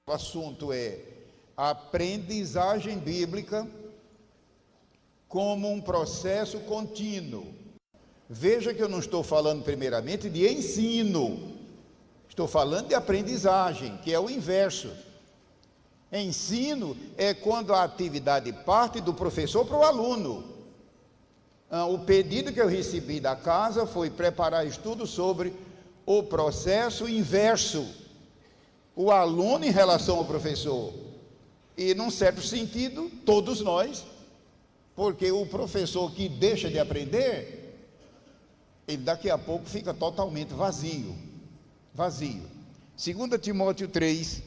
O assunto é aprendizagem bíblica como um processo contínuo. Veja que eu não estou falando primeiramente de ensino, estou falando de aprendizagem, que é o inverso. Ensino é quando a atividade parte do professor para o aluno. O pedido que eu recebi da casa foi preparar estudo sobre o processo inverso, o aluno em relação ao professor. E, num certo sentido, todos nós, porque o professor que deixa de aprender, ele daqui a pouco fica totalmente vazio. 2 Timóteo 3,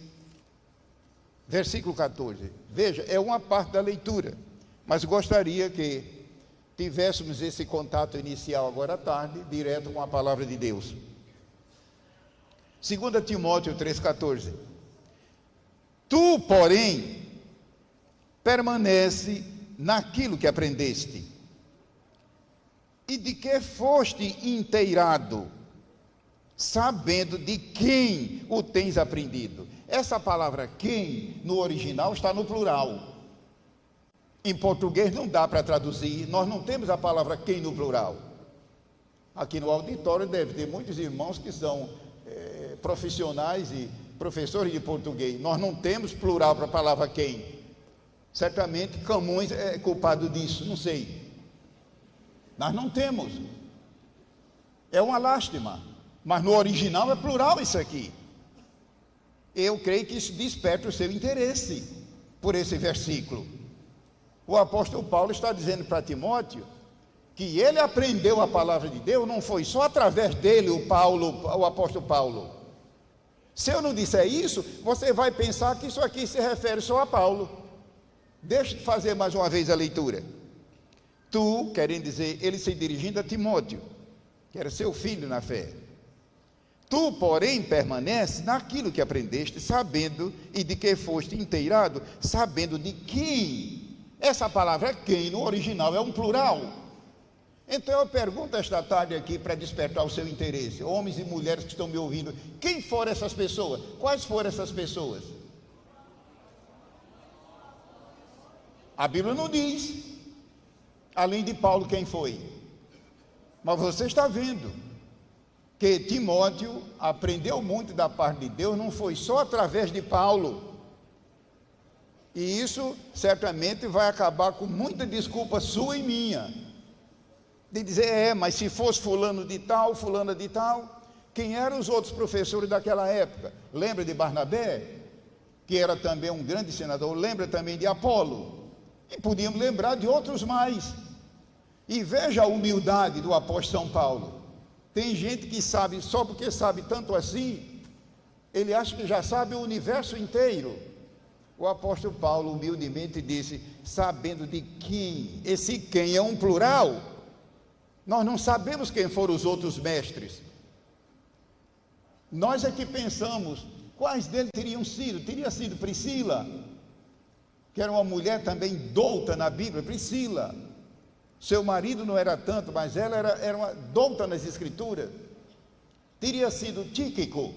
versículo 14. Veja, é uma parte da leitura, mas gostaria que tivéssemos esse contato inicial agora à tarde, direto com a palavra de Deus. 2 Timóteo 3,14. Tu, porém, permanece naquilo que aprendeste, e de que foste inteirado, sabendo de quem o tens aprendido. Essa palavra quem, no original, está no plural. Em português não dá para traduzir, nós não temos a palavra quem no plural. Aqui no auditório deve ter muitos irmãos que são profissionais e professores de português. Nós não temos plural para a palavra quem. Certamente Camões é culpado disso, não sei. Nós não temos. É uma lástima, mas no original é plural isso aqui. Eu creio que isso desperta o seu interesse por esse versículo. O apóstolo Paulo está dizendo para Timóteo que ele aprendeu a palavra de Deus, não foi só através dele o apóstolo Paulo. Se eu não disser isso, você vai pensar que isso aqui se refere só a Paulo. Deixa eu fazer mais uma vez a leitura. Tu, querendo dizer, ele se dirigindo a Timóteo, que era seu filho na fé. Tu, porém, permanece naquilo que aprendeste, sabendo e de que foste inteirado, sabendo de quem. Essa palavra quem, no original, é um plural. Então eu pergunto esta tarde aqui para despertar o seu interesse, homens e mulheres que estão me ouvindo, quem foram essas pessoas? Quais foram essas pessoas? A Bíblia não diz, além de Paulo, quem foi. Mas você está vendo que Timóteo aprendeu muito da parte de Deus, não foi só através de Paulo. E isso certamente vai acabar com muita desculpa sua e minha. De dizer, mas se fosse fulano de tal, fulana de tal, quem eram os outros professores daquela época? Lembra de Barnabé, que era também um grande senador, lembra também de Apolo, e podíamos lembrar de outros mais. E veja a humildade do apóstolo São Paulo. Tem gente que sabe, só porque sabe tanto assim, ele acha que já sabe o universo inteiro. O apóstolo Paulo humildemente disse, sabendo de quem, esse quem é um plural. Nós não sabemos quem foram os outros mestres. Nós é que pensamos, quais deles teriam sido? Teria sido Priscila, que era uma mulher também douta na Bíblia, Priscila. Seu marido não era tanto, mas ela era uma douta nas Escrituras. Teria sido Tíquico,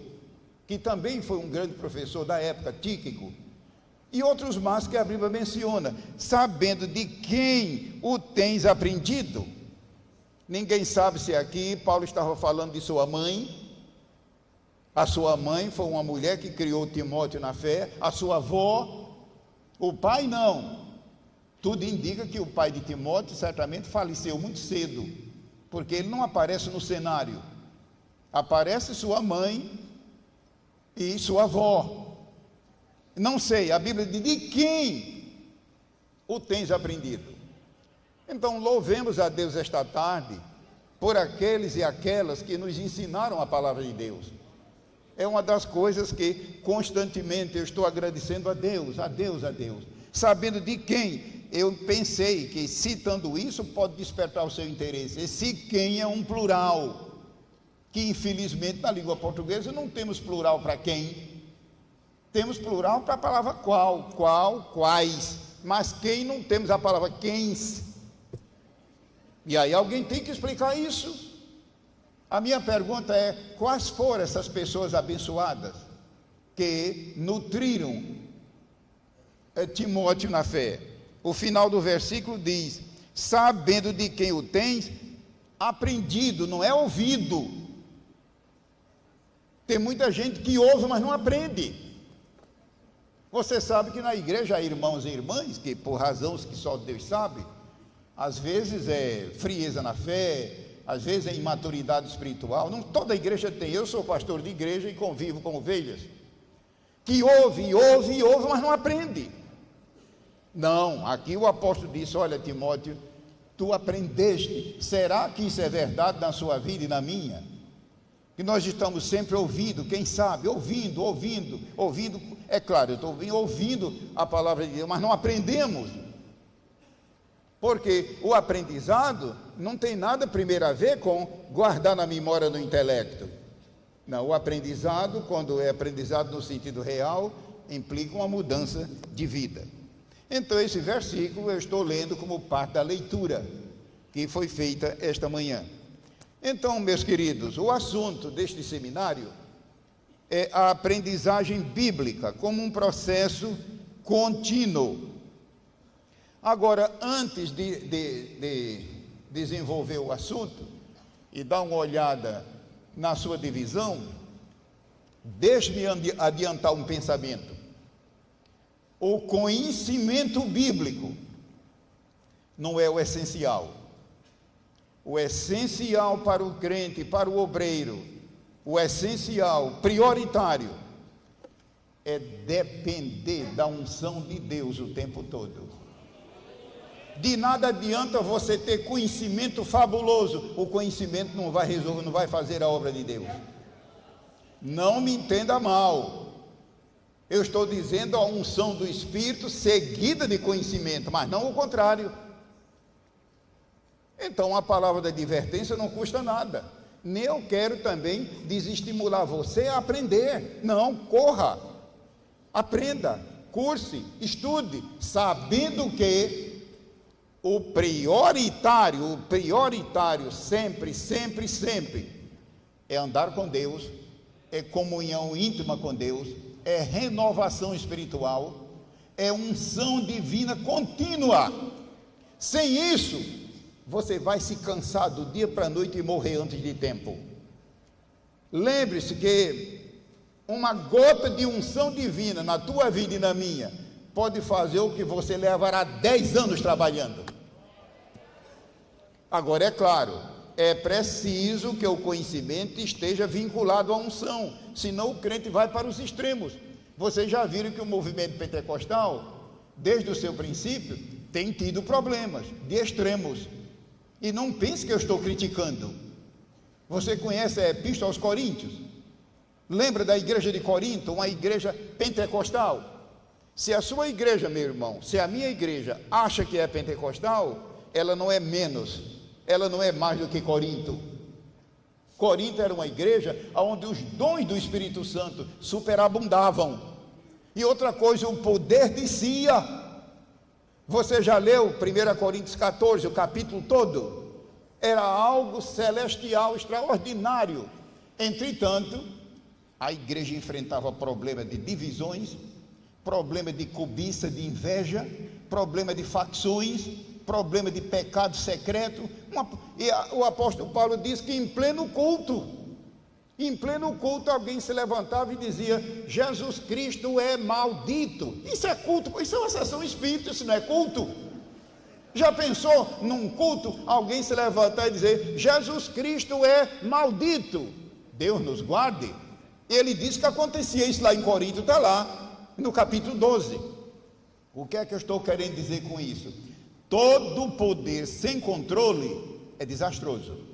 que também foi um grande professor da época, Tíquico. E outros mais que a Bíblia menciona, sabendo de quem o tens aprendido. Ninguém sabe se aqui Paulo estava falando de sua mãe. A sua mãe foi uma mulher que criou Timóteo na fé. A sua avó, o pai não. Tudo indica que o pai de Timóteo certamente faleceu muito cedo, porque ele não aparece no cenário. Aparece sua mãe e sua avó. Não sei, a Bíblia diz de quem o tens aprendido. Então louvemos a Deus esta tarde por aqueles e aquelas que nos ensinaram a palavra de Deus. É uma das coisas que constantemente eu estou agradecendo a Deus, sabendo de quem. Eu pensei que citando isso pode despertar o seu interesse. Esse quem é um plural, que infelizmente na língua portuguesa não temos plural para quem. Temos plural para a palavra qual, quais, mas quem não temos a palavra quens. E aí alguém tem que explicar isso. A minha pergunta é, quais foram essas pessoas abençoadas? que nutriram Timóteo na fé. O final do versículo diz: sabendo de quem o tens aprendido, não é ouvido. Tem muita gente que ouve, mas não aprende. Você sabe que na igreja há irmãos e irmãs que, por razões que só Deus sabe, às vezes é frieza na fé, às vezes é imaturidade espiritual. Não toda igreja tem. Eu sou pastor de igreja e convivo com ovelhas que ouve, mas não aprende. Não, aqui o apóstolo disse: olha, Timóteo, tu aprendeste. Será que isso é verdade na sua vida e na minha? Que nós estamos sempre ouvindo, quem sabe, ouvindo. É claro, eu estou ouvindo a palavra de Deus, mas não aprendemos. Porque o aprendizado não tem nada primeiro a ver com guardar na memória do intelecto. Não, o aprendizado, quando é aprendizado no sentido real, implica uma mudança de vida. Então esse versículo eu estou lendo como parte da leitura que foi feita esta manhã. Então, meus queridos, o assunto deste seminário é a aprendizagem bíblica como um processo contínuo. Agora, antes de desenvolver o assunto e dar uma olhada na sua divisão, deixe-me adiantar um pensamento. O conhecimento bíblico não é o essencial. O essencial para o crente, para o obreiro, o essencial, prioritário, é depender da unção de Deus o tempo todo. De nada adianta você ter conhecimento fabuloso, o conhecimento não vai resolver, não vai fazer a obra de Deus. Não me entenda mal. Eu estou dizendo a unção do Espírito seguida de conhecimento, mas não o contrário. Então a palavra da advertência não custa nada. Nem eu quero também desestimular você a aprender. Não, corra, aprenda, curse, estude, sabendo que o prioritário sempre é andar com Deus, é comunhão íntima com Deus, é renovação espiritual, é unção divina contínua. Sem isso, você vai se cansar do dia para a noite e morrer antes de tempo. Lembre-se que uma gota de unção divina na tua vida e na minha pode fazer o que você levará 10 anos trabalhando. Agora, é claro, é preciso que o conhecimento esteja vinculado à unção, senão o crente vai para os extremos. Vocês já viram que o movimento pentecostal, desde o seu princípio, tem tido problemas de extremos. E não pense que eu estou criticando. Você conhece a Epístola aos Coríntios? Lembra da igreja de Corinto, uma igreja pentecostal? Se a sua igreja, meu irmão, se a minha igreja acha que é pentecostal, ela não é menos, ela não é mais do que Corinto. Corinto era uma igreja onde os dons do Espírito Santo superabundavam. E outra coisa, o poder descia. Você já leu 1 Coríntios 14, o capítulo todo? Era algo celestial, extraordinário. Entretanto, a igreja enfrentava problema de divisões, problema de cobiça, de inveja, problema de facções, problema de pecado secreto. O apóstolo Paulo diz que em pleno culto, alguém se levantava e dizia: Jesus Cristo é maldito. Isso é culto, isso é uma sessão espírita, isso não é culto. Já pensou num culto alguém se levantar e dizer: Jesus Cristo é maldito? Deus nos guarde. Ele disse que acontecia isso lá em Corinto, está lá no capítulo 12. O que é que eu estou querendo dizer com isso? Todo poder sem controle é desastroso.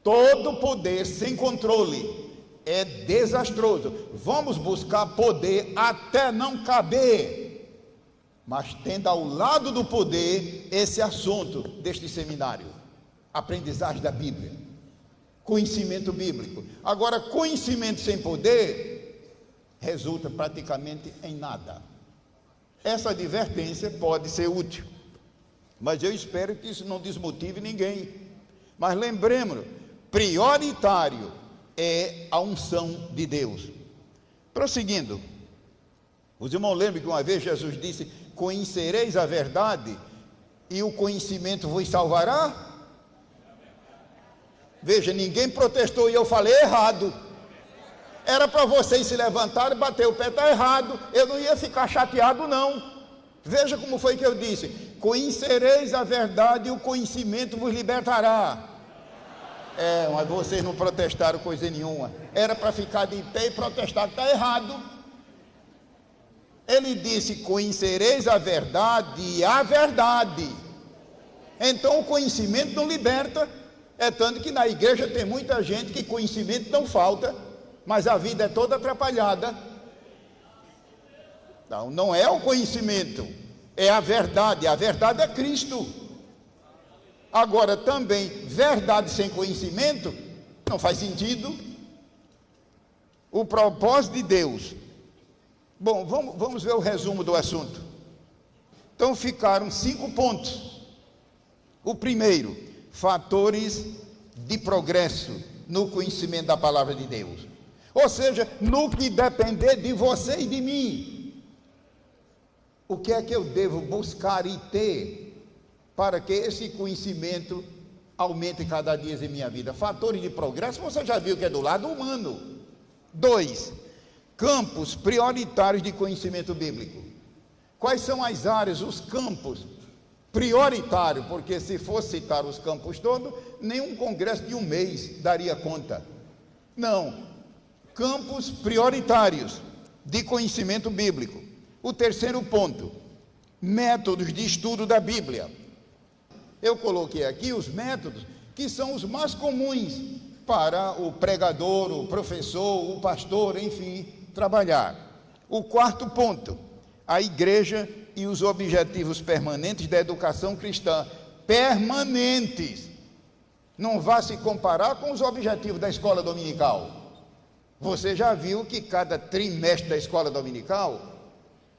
Todo poder sem controle é desastroso. Vamos buscar poder até não caber, mas tendo ao lado do poder esse assunto deste seminário: aprendizagem da Bíblia, conhecimento bíblico. Agora, conhecimento sem poder resulta praticamente em nada. Essa advertência pode ser útil, mas eu espero que isso não desmotive ninguém. Mas lembremos, prioritário é a unção de Deus. Prosseguindo, os irmãos lembram que uma vez Jesus disse: conhecereis a verdade e o conhecimento vos salvará? Veja, ninguém protestou e eu falei errado. Era para vocês se levantarem e bater o pé, está errado. Eu não ia ficar chateado, não. Veja como foi que eu disse: conhecereis a verdade e o conhecimento vos libertará. Mas vocês não protestaram coisa nenhuma. Era para ficar de pé e protestar que está errado. Ele disse: conhecereis a verdade e a verdade. Então o conhecimento não liberta. É tanto que na igreja tem muita gente que conhecimento não falta, mas a vida é toda atrapalhada. Então, não é o conhecimento, é a verdade é Cristo. Agora também, verdade sem conhecimento, não faz sentido. O propósito de Deus. Bom, vamos ver o resumo do assunto. Então ficaram 5 pontos. O primeiro, fatores de progresso no conhecimento da palavra de Deus. Ou seja, no que depender de você e de mim. O que é que eu devo buscar e ter para que esse conhecimento aumente cada dia em minha vida? Fatores de progresso, você já viu que é do lado humano. 2, campos prioritários de conhecimento bíblico. Quais são as áreas, os campos prioritários? Porque se fosse citar os campos todos, nenhum congresso de um mês daria conta. Não, campos prioritários de conhecimento bíblico. O terceiro ponto, métodos de estudo da Bíblia. Eu coloquei aqui os métodos que são os mais comuns para o pregador, o professor, o pastor, enfim, trabalhar. O quarto ponto, a igreja e os objetivos permanentes da educação cristã. Permanentes. Não vá se comparar com os objetivos da escola dominical. Você já viu que cada trimestre da escola dominical,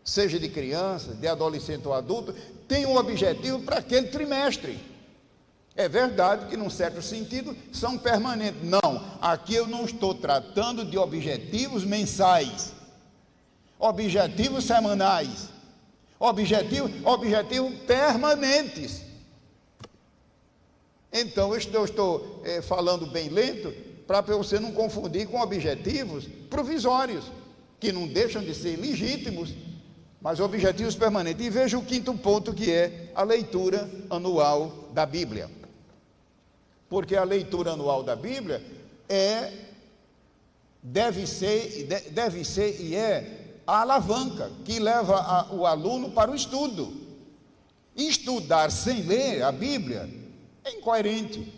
seja de criança, de adolescente ou adulto, tem um objetivo para aquele trimestre. É verdade que, num certo sentido, são permanentes. Não, aqui eu não estou tratando de objetivos mensais, objetivos semanais, objetivos permanentes. Então, eu estou falando bem lento, para você não confundir com objetivos provisórios, que não deixam de ser legítimos, mas objetivos permanentes. E veja o quinto ponto, que é a leitura anual da Bíblia. Porque a leitura anual da Bíblia deve ser e é a alavanca que leva o aluno para o estudo. Estudar sem ler a Bíblia é incoerente,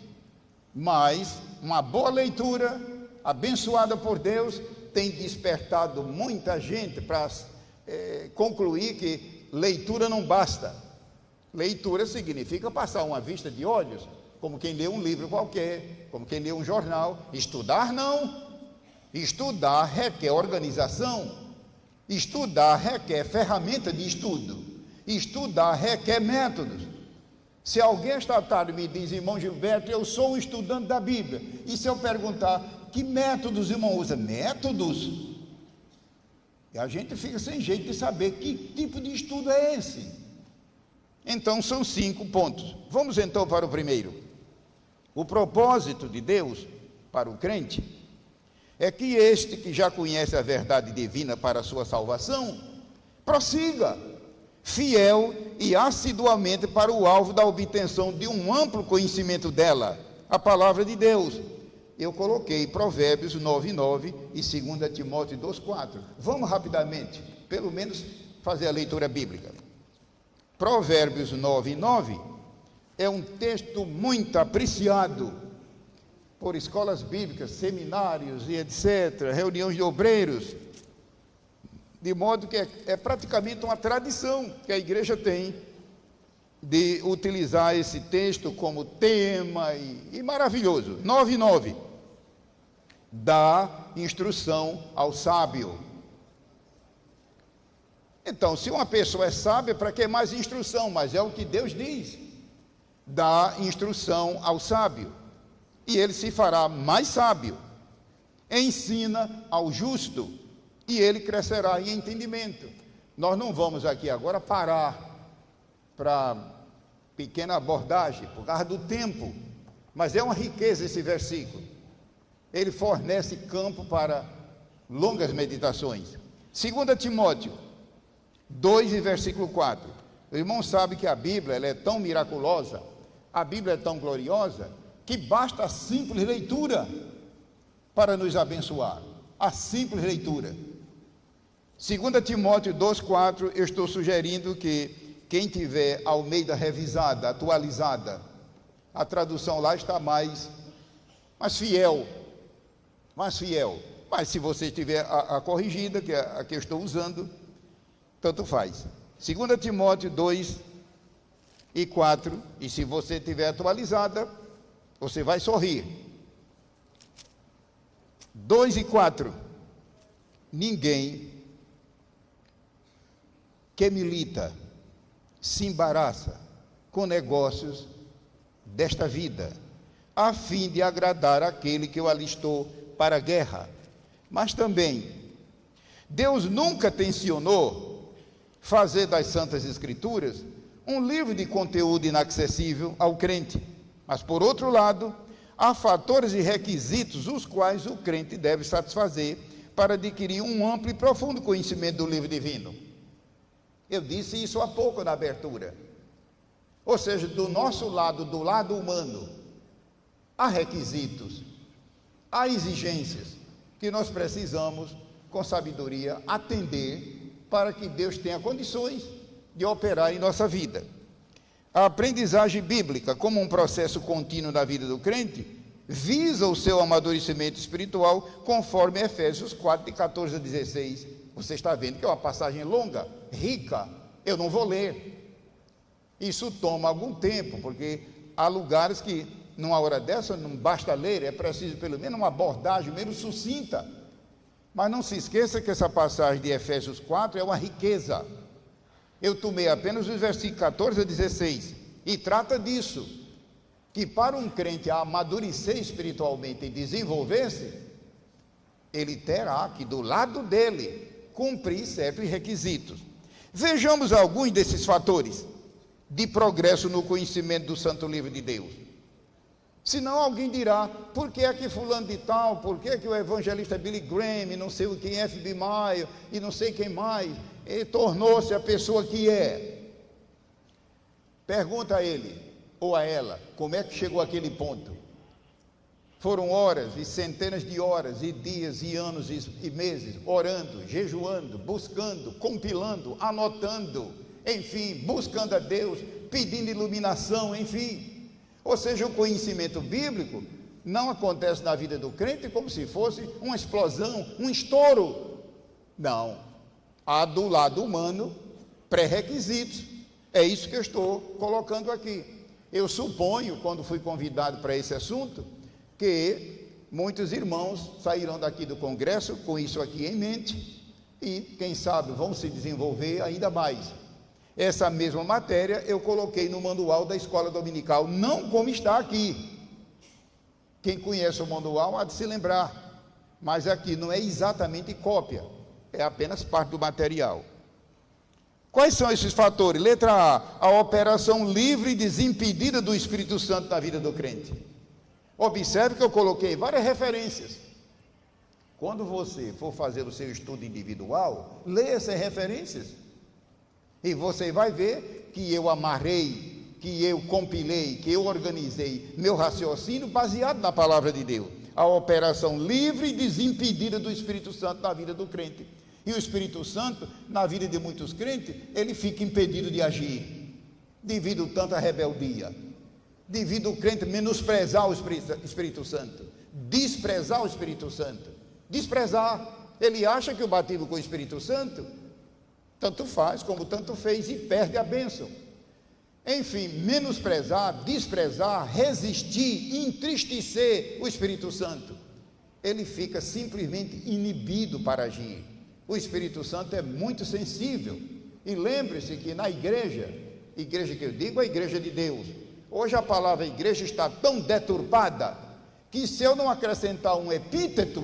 mas uma boa leitura, abençoada por Deus, tem despertado muita gente para concluir que leitura não basta. Leitura significa passar uma vista de olhos, como quem lê um livro qualquer, como quem lê um jornal. Estudar não. Estudar requer organização. Estudar requer ferramenta de estudo. Estudar requer métodos. Se alguém esta tarde me diz: irmão Gilberto, eu sou um estudante da Bíblia, e se eu perguntar: que métodos o irmão usa? Métodos? E a gente fica sem jeito de saber que tipo de estudo é esse. Então são 5 pontos. Vamos então para o primeiro. O propósito de Deus para o crente é que este que já conhece a verdade divina para a sua salvação, prossiga fiel e assiduamente para o alvo da obtenção de um amplo conhecimento dela, a palavra de Deus. Eu coloquei Provérbios 9:9 e 2 Timóteo 2:4. Vamos rapidamente, pelo menos, fazer a leitura bíblica. Provérbios 9:9 é um texto muito apreciado por escolas bíblicas, seminários e etc., reuniões de obreiros, de modo que é praticamente uma tradição que a igreja tem de utilizar esse texto como tema, e maravilhoso. 9:9, dá instrução ao sábio. Então, se uma pessoa é sábia, para que mais instrução? Mas é o que Deus diz: dá instrução ao sábio, e ele se fará mais sábio. Ensina ao justo, e ele crescerá em entendimento. Nós não vamos aqui agora parar para pequena abordagem, por causa do tempo, mas é uma riqueza esse versículo. Ele fornece campo para longas meditações. 2 Timóteo 2 e versículo 4. O irmão sabe que a Bíblia ela é tão miraculosa, a Bíblia é tão gloriosa, que basta a simples leitura para nos abençoar. A simples leitura. 2 Timóteo 2,4, eu estou sugerindo que quem tiver Almeida revisada, atualizada, a tradução lá está mais fiel. Mas se você tiver a corrigida, que é a que eu estou usando, tanto faz. 2 Timóteo 2 e 4, e se você tiver atualizada, você vai sorrir. 2 e 4. Ninguém que milita se embaraça com negócios desta vida, a fim de agradar aquele que o alistou para a guerra. Mas também, Deus nunca tencionou fazer das Santas Escrituras um livro de conteúdo inacessível ao crente. Mas, por outro lado, há fatores e requisitos os quais o crente deve satisfazer para adquirir um amplo e profundo conhecimento do livro divino. Eu disse isso há pouco na abertura. Ou seja, do nosso lado, do lado humano, há requisitos, há exigências que nós precisamos, com sabedoria, atender para que Deus tenha condições de operar em nossa vida. A aprendizagem bíblica, como um processo contínuo da vida do crente, visa o seu amadurecimento espiritual, conforme Efésios 4, de 14 a 16. Você está vendo que é uma passagem longa, rica, eu não vou ler. Isso toma algum tempo, porque há lugares que, numa hora dessa, não basta ler, é preciso pelo menos uma abordagem menos sucinta. Mas não se esqueça que essa passagem de Efésios 4 é uma riqueza. Eu tomei apenas os versículos 14 a 16, e trata disso, que para um crente amadurecer espiritualmente e desenvolver-se, ele terá que, do lado dele, cumprir certos requisitos. Vejamos alguns desses fatores de progresso no conhecimento do Santo Livro de Deus. Senão alguém dirá, por que é que fulano de tal, por que é que o evangelista Billy Graham, não sei quem, F.B. Meyer, e não sei quem mais, ele tornou-se a pessoa que é. Pergunta a ele, ou a ela, como é que chegou àquele ponto? Foram horas e centenas de horas, e dias, e anos, e meses, orando, jejuando, buscando, compilando, anotando, enfim, buscando a Deus, pedindo iluminação, enfim. Ou seja, o conhecimento bíblico não acontece na vida do crente como se fosse uma explosão, um estouro. Não. Há do lado humano pré-requisitos. É isso que eu estou colocando aqui. Eu suponho, quando fui convidado para esse assunto, que muitos irmãos sairão daqui do congresso com isso aqui em mente e, quem sabe, vão se desenvolver ainda mais. Essa mesma matéria eu coloquei no manual da escola dominical, não como está aqui. Quem conhece o manual há de se lembrar, mas aqui não é exatamente cópia, é apenas parte do material. Quais são esses fatores? Letra A operação livre e desimpedida do Espírito Santo na vida do crente. Observe que eu coloquei várias referências. Quando você for fazer o seu estudo individual, leia essas referências. E você vai ver que eu amarrei, que eu compilei, que eu organizei meu raciocínio baseado na palavra de Deus. A operação livre e desimpedida do Espírito Santo na vida do crente. E o Espírito Santo, na vida de muitos crentes, ele fica impedido de agir, devido a tanta rebeldia, devido ao crente menosprezar o Espírito Santo, desprezar o Espírito Santo, desprezar. Ele acha que o batismo com o Espírito Santo tanto faz como tanto fez e perde a bênção. Enfim, menosprezar, desprezar, resistir, entristecer o Espírito Santo. Ele fica simplesmente inibido para agir. O Espírito Santo é muito sensível. E lembre-se que na igreja que eu digo, a igreja de Deus, hoje a palavra igreja está tão deturpada, que se eu não acrescentar um epíteto,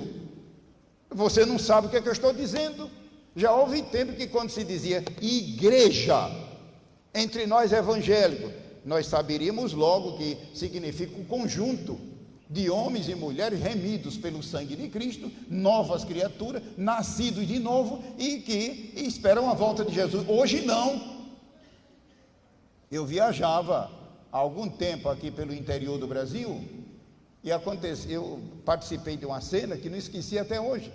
Você não sabe o que é que eu estou dizendo. Já houve tempo que quando se dizia igreja, entre nós evangélicos, nós saberíamos logo que significa um conjunto de homens e mulheres remidos pelo sangue de Cristo, novas criaturas, nascidos de novo e que esperam a volta de Jesus. Hoje não. Eu viajava há algum tempo aqui pelo interior do Brasil e eu participei de uma cena que não esqueci até hoje.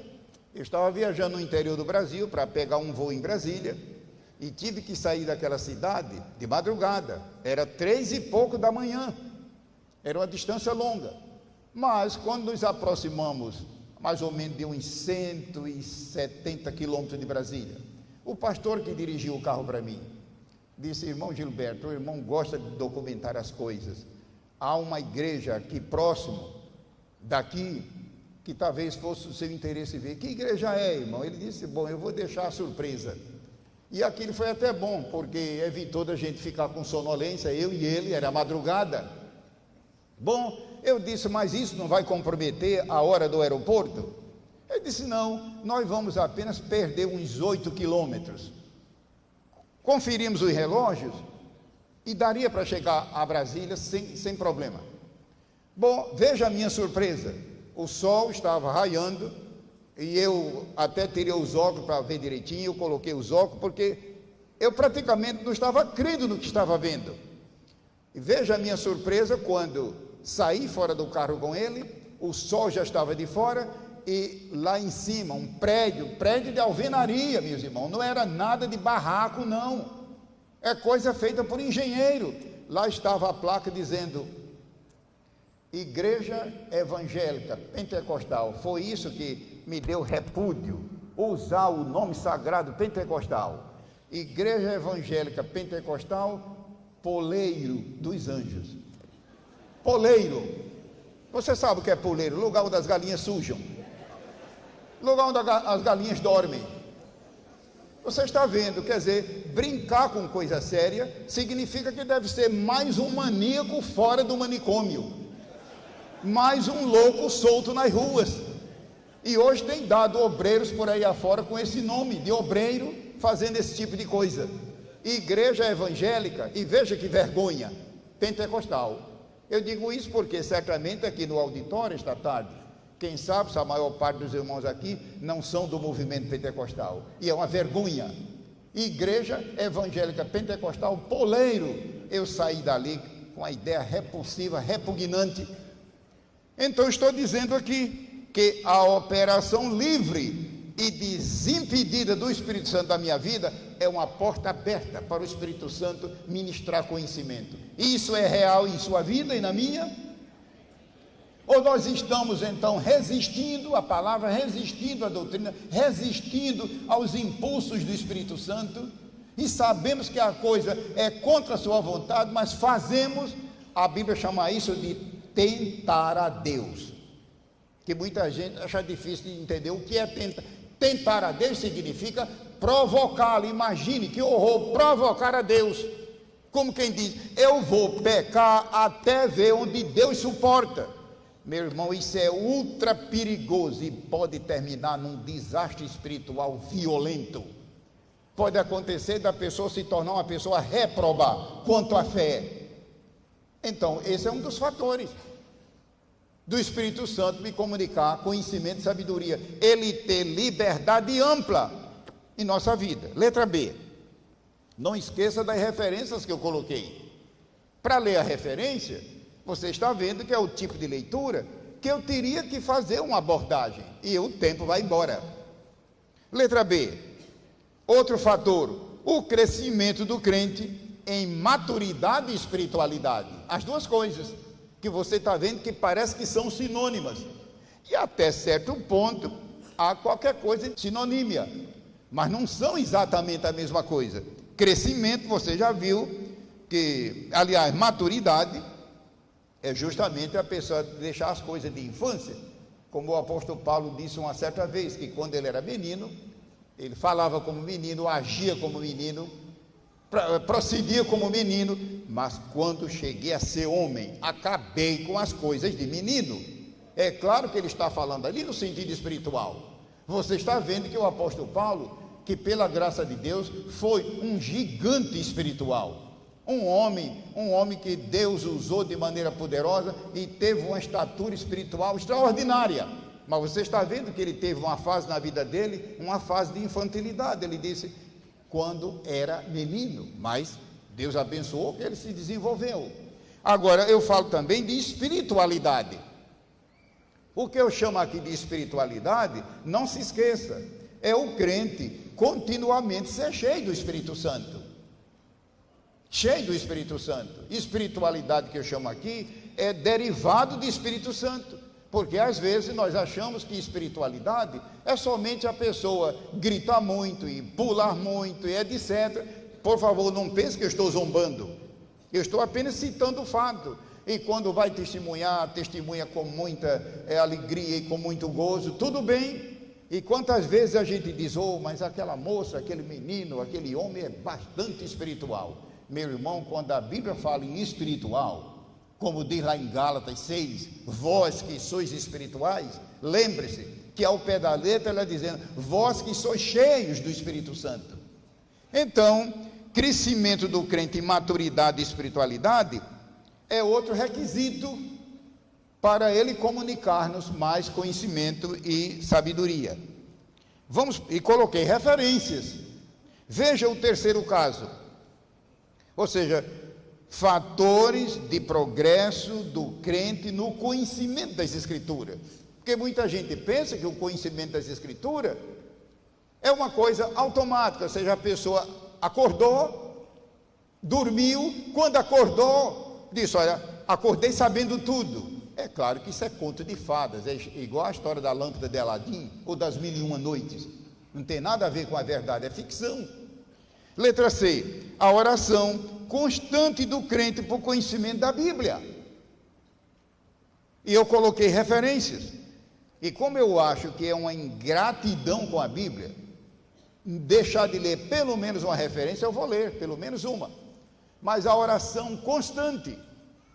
Eu estava viajando no interior do Brasil para pegar um voo em Brasília e tive que sair daquela cidade de madrugada. Era 3 e pouco da manhã, era uma distância longa, mas quando nos aproximamos mais ou menos de uns 170 quilômetros de Brasília, o pastor que dirigiu o carro para mim disse: irmão Gilberto, o irmão gosta de documentar as coisas, há uma igreja aqui próximo daqui que talvez fosse o seu interesse ver. Que igreja é, irmão? Ele disse: bom, eu vou deixar a surpresa. E aquilo foi até bom, porque evitou da gente ficar com sonolência, eu e ele, era madrugada. Bom, eu disse: mas isso não vai comprometer a hora do aeroporto? Ele disse: não, nós vamos apenas perder uns 8 quilômetros. Conferimos os relógios e daria para chegar a Brasília sem problema. Bom, veja a minha surpresa. O sol estava raiando e eu até tirei os óculos para ver direitinho. Eu coloquei os óculos porque eu praticamente não estava crendo no que estava vendo. E veja a minha surpresa quando saí fora do carro com ele, o sol já estava de fora e lá em cima um prédio de alvenaria, meus irmãos, não era nada de barraco não, é coisa feita por engenheiro. Lá estava a placa dizendo Igreja Evangélica Pentecostal. Foi isso que me deu repúdio, usar o nome sagrado pentecostal. Igreja Evangélica Pentecostal Poleiro dos Anjos. Poleiro, você sabe o que é poleiro? Lugar onde as galinhas sujam, lugar onde as galinhas dormem. Você está vendo, quer dizer, brincar com coisa séria significa que deve ser mais um maníaco fora do manicômio, mais um louco solto nas ruas. E hoje tem dado obreiros por aí afora com esse nome de obreiro, fazendo esse tipo de coisa. Igreja evangélica, e veja que vergonha, pentecostal. Eu digo isso porque certamente aqui no auditório esta tarde, quem sabe se a maior parte dos irmãos aqui não são do movimento pentecostal, e é uma vergonha. Igreja Evangélica Pentecostal Poleiro. Eu saí dali com a ideia repulsiva, repugnante. Então estou dizendo aqui que a operação livre e desimpedida do Espírito Santo da minha vida é uma porta aberta para o Espírito Santo ministrar conhecimento. Isso é real em sua vida e na minha? Ou nós estamos então resistindo à palavra, resistindo à doutrina, resistindo aos impulsos do Espírito Santo, e sabemos que a coisa é contra a sua vontade, mas fazemos? A Bíblia chama isso de tentar a Deus, que muita gente acha difícil de entender o que é tentar. Tentar a Deus significa provocá-lo. Imagine que horror, provocar a Deus, como quem diz: eu vou pecar até ver onde Deus suporta. Meu irmão, isso é ultra perigoso e pode terminar num desastre espiritual violento. Pode acontecer da pessoa se tornar uma pessoa reprobar quanto à fé. Então, esse é um dos fatores do Espírito Santo me comunicar conhecimento e sabedoria, ele ter liberdade ampla em nossa vida. Letra B, não esqueça das referências que eu coloquei. Para ler a referência, você está vendo que é o tipo de leitura que eu teria que fazer uma abordagem, e o tempo vai embora. Letra B, outro fator, o crescimento do crente em maturidade e espiritualidade. As duas coisas que você está vendo que parece que são sinônimas, e até certo ponto há qualquer coisa de sinonímia, mas não são exatamente a mesma coisa. Crescimento, você já viu que, aliás, maturidade é justamente a pessoa deixar as coisas de infância, como o apóstolo Paulo disse uma certa vez, que quando ele era menino, ele falava como menino, agia como menino, procedia como menino, mas quando cheguei a ser homem, acabei com as coisas de menino. É claro que ele está falando ali no sentido espiritual, Você está vendo que o apóstolo Paulo, que pela graça de Deus, foi um gigante espiritual. Um homem que Deus usou de maneira poderosa e teve uma estatura espiritual extraordinária. Mas você está vendo que ele teve uma fase na vida dele, uma fase de infantilidade. Ele disse, quando era menino, mas Deus abençoou que ele se desenvolveu. Agora, eu falo também de espiritualidade. O que eu chamo aqui de espiritualidade, não se esqueça, é o crente continuamente ser cheio do Espírito Santo. Cheio do Espírito Santo. Espiritualidade que eu chamo aqui é derivado de Espírito Santo, porque às vezes nós achamos que espiritualidade é somente a pessoa gritar muito e pular muito e etc. Por favor, não pense que eu estou zombando, eu estou apenas citando o fato. E quando vai testemunhar, testemunha com muita alegria e com muito gozo, tudo bem. E quantas vezes a gente diz, oh, mas aquela moça, aquele menino, aquele homem é bastante espiritual. Meu irmão, quando a Bíblia fala em espiritual, como diz lá em Gálatas 6, vós que sois espirituais, lembre-se que ao pé da letra ela dizendo, vós que sois cheios do Espírito Santo. Então, crescimento do crente em maturidade e espiritualidade é outro requisito para ele comunicar-nos mais conhecimento e sabedoria. E coloquei referências. Veja o terceiro caso. Ou seja, fatores de progresso do crente no conhecimento das Escrituras. Porque muita gente pensa que o conhecimento das Escrituras é uma coisa automática, ou seja, a pessoa acordou, dormiu, quando acordou, disse, olha, acordei sabendo tudo. É claro que isso é conto de fadas, é igual a história da lâmpada de Aladim, ou das 1001 noites, não tem nada a ver com a verdade, é ficção. Letra C, a oração constante do crente por conhecimento da Bíblia. E eu coloquei referências, e como eu acho que é uma ingratidão com a Bíblia, deixar de ler pelo menos uma referência, eu vou ler, pelo menos uma, mas a oração constante.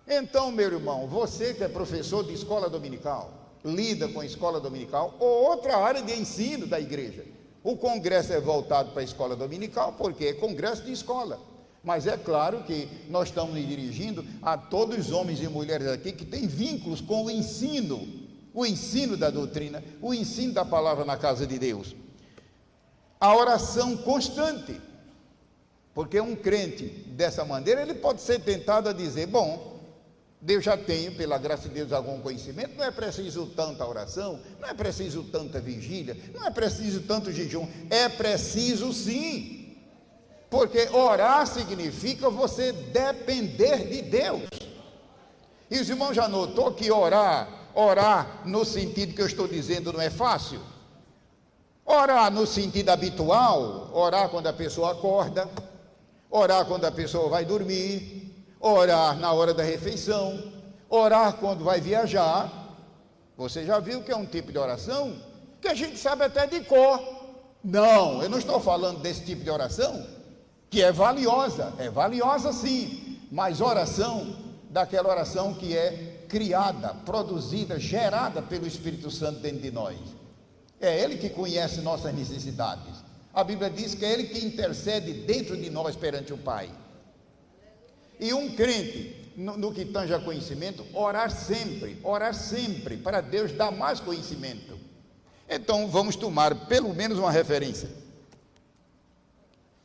Então, meu irmão, você que é professor de escola dominical, lida com a escola dominical, ou outra área de ensino da igreja, o congresso é voltado para a escola dominical, porque é congresso de escola, mas é claro que nós estamos dirigindo a todos os homens e mulheres aqui que têm vínculos com o ensino da doutrina, o ensino da palavra na casa de Deus. A oração constante, porque um crente dessa maneira, ele pode ser tentado a dizer, bom, Deus já tem, pela graça de Deus, algum conhecimento, não é preciso tanta oração, não é preciso tanta vigília, não é preciso tanto jejum, é preciso sim, porque orar significa você depender de Deus. E os irmãos já notou que orar no sentido que eu estou dizendo não é fácil? Orar no sentido habitual, orar quando a pessoa acorda, orar quando a pessoa vai dormir, orar na hora da refeição, orar quando vai viajar. Você já viu que é um tipo de oração que a gente sabe até de cor. Não, eu não estou falando desse tipo de oração, que é valiosa sim, mas oração, daquela oração que é criada, produzida, gerada pelo Espírito Santo dentro de nós. É Ele que conhece nossas necessidades. A Bíblia diz que é Ele que intercede dentro de nós perante o Pai. E um crente, no que tange a conhecimento, orar sempre, para Deus dar mais conhecimento. Então, vamos tomar pelo menos uma referência.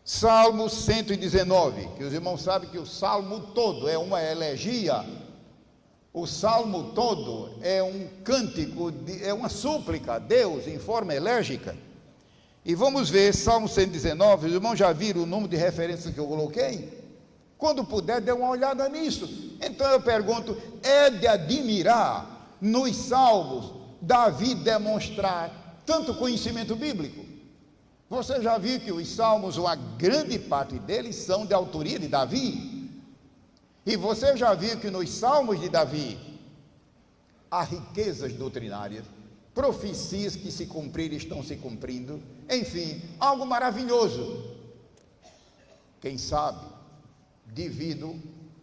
Salmo 119, que os irmãos sabem que o Salmo todo é uma elegia, o Salmo todo é um cântico, é uma súplica a Deus em forma elégica. E vamos ver, Salmo 119, os irmãos já viram o número de referências que eu coloquei? Quando puder, dê uma olhada nisso. Então eu pergunto, é de admirar nos salmos Davi demonstrar tanto conhecimento bíblico? Você já viu que os salmos, uma grande parte deles são de autoria de Davi? E você já viu que nos salmos de Davi há riquezas doutrinárias, profecias que se cumpriram e estão se cumprindo, enfim, algo maravilhoso. Quem sabe devido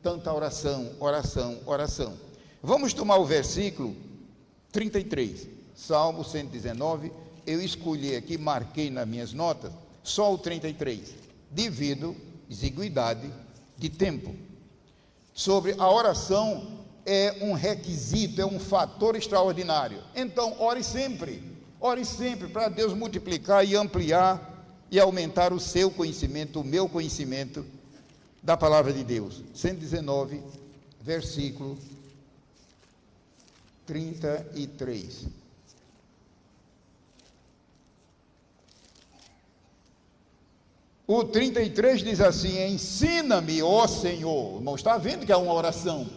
tanta oração. Vamos tomar o versículo 33, Salmo 119, eu escolhi aqui, marquei nas minhas notas, só o 33, devido à exiguidade de tempo. Sobre a oração, é um requisito, é um fator extraordinário. Então, ore sempre para Deus multiplicar e ampliar e aumentar o seu conhecimento, o meu conhecimento da palavra de Deus. 119, versículo 33. O 33 diz assim: ensina-me, ó Senhor. Irmão, está vendo que é uma oração?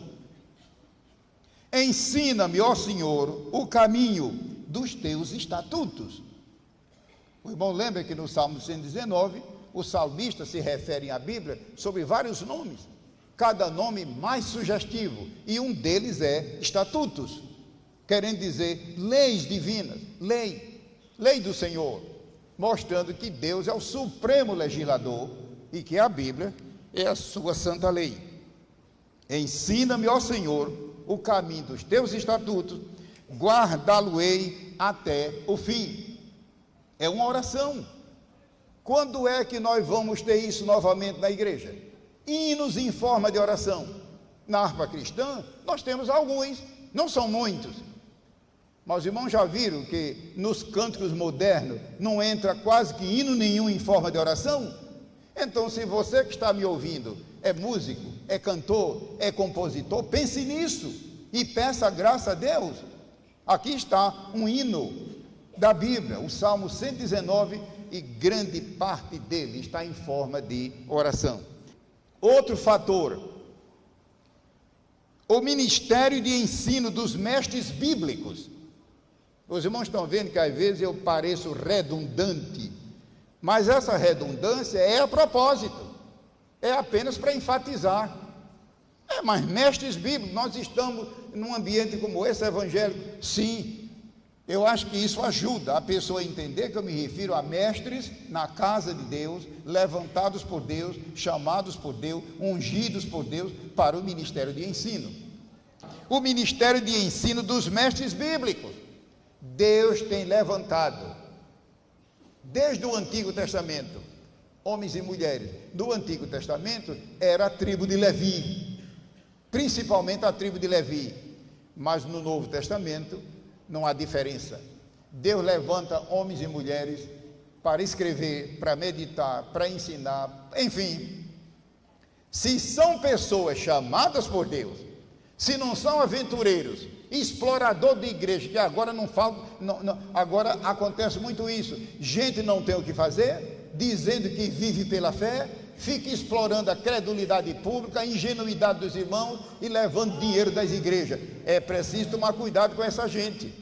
Ensina-me, ó Senhor, o caminho dos teus estatutos. O irmão lembra que no Salmo 119, o salmista se refere à Bíblia sobre vários nomes, cada nome mais sugestivo, e um deles é estatutos, querendo dizer leis divinas, lei do Senhor, mostrando que Deus é o supremo legislador e que a Bíblia é a sua santa lei. Ensina-me, ó Senhor, o caminho dos teus estatutos, guardá-lo-ei até o fim. É uma oração. Quando é que nós vamos ter isso novamente na igreja? Hinos em forma de oração. Na harpa cristã, nós temos alguns, não são muitos. Mas os irmãos já viram que nos cânticos modernos não entra quase que hino nenhum em forma de oração? Então, se você que está me ouvindo é músico, é cantor, é compositor, pense nisso e peça graça a Deus. Aqui está um hino da Bíblia, o Salmo 119, e grande parte dele está em forma de oração. Outro fator, o ministério de ensino dos mestres bíblicos. Os irmãos estão vendo que às vezes eu pareço redundante, mas essa redundância é a propósito, é apenas para enfatizar. Mas mestres bíblicos, nós estamos num ambiente como esse evangélico, sim, eu acho que isso ajuda a pessoa a entender que eu me refiro a mestres na casa de Deus, levantados por Deus, chamados por Deus, ungidos por Deus para o ministério de ensino. O ministério de ensino dos mestres bíblicos. Deus tem levantado, desde o Antigo Testamento, homens e mulheres. No Antigo Testamento era a tribo de Levi, principalmente a tribo de Levi, mas no Novo Testamento não há diferença. Deus levanta homens e mulheres para escrever, para meditar, para ensinar, enfim. Se são pessoas chamadas por Deus, se não são aventureiros, explorador de igreja, que agora agora acontece muito isso, gente não tem o que fazer, dizendo que vive pela fé, fica explorando a credulidade pública, a ingenuidade dos irmãos e levando dinheiro das igrejas. É preciso tomar cuidado com essa gente.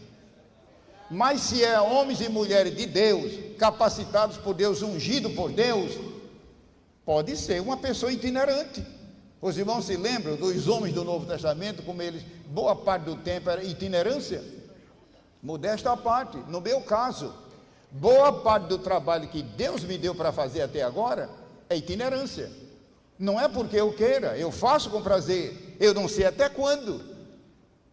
Mas se é homens e mulheres de Deus, capacitados por Deus, ungidos por Deus, pode ser uma pessoa itinerante. Os irmãos se lembram dos homens do Novo Testamento, como eles, boa parte do tempo era itinerância? Modesta à parte, no meu caso, boa parte do trabalho que Deus me deu para fazer até agora é itinerância. Não é porque eu queira, eu faço com prazer, eu não sei até quando,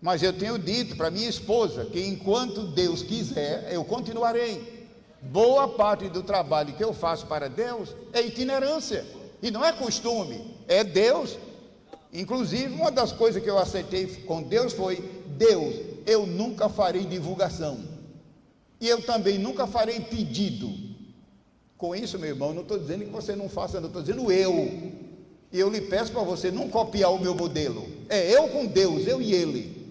mas eu tenho dito para minha esposa que enquanto Deus quiser, eu continuarei. Boa parte do trabalho que eu faço para Deus é itinerância, e não é costume, é Deus. Inclusive, uma das coisas que eu aceitei com Deus foi: Deus, eu nunca farei divulgação, e eu também nunca farei pedido. Com isso, meu irmão, não estou dizendo que você não faça, não estou dizendo eu lhe peço para você não copiar o meu modelo, é eu com Deus, eu e Ele.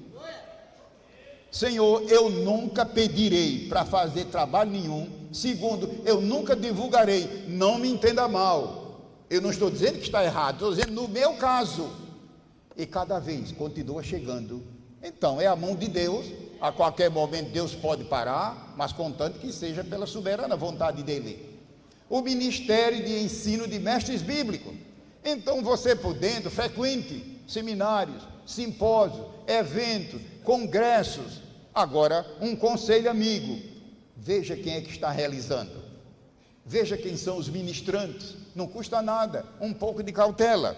Senhor, eu nunca pedirei para fazer trabalho nenhum. Segundo, eu nunca divulgarei, não me entenda mal, eu não estou dizendo que está errado, estou dizendo no meu caso, e cada vez continua chegando. Então é a mão de Deus, a qualquer momento Deus pode parar, mas contanto que seja pela soberana vontade dele. O ministério de ensino de mestres bíblicos. Então você podendo, frequente seminários, simpósios, eventos, congressos. Agora, um conselho amigo, veja quem é que está realizando, veja quem são os ministrantes, não custa nada, um pouco de cautela.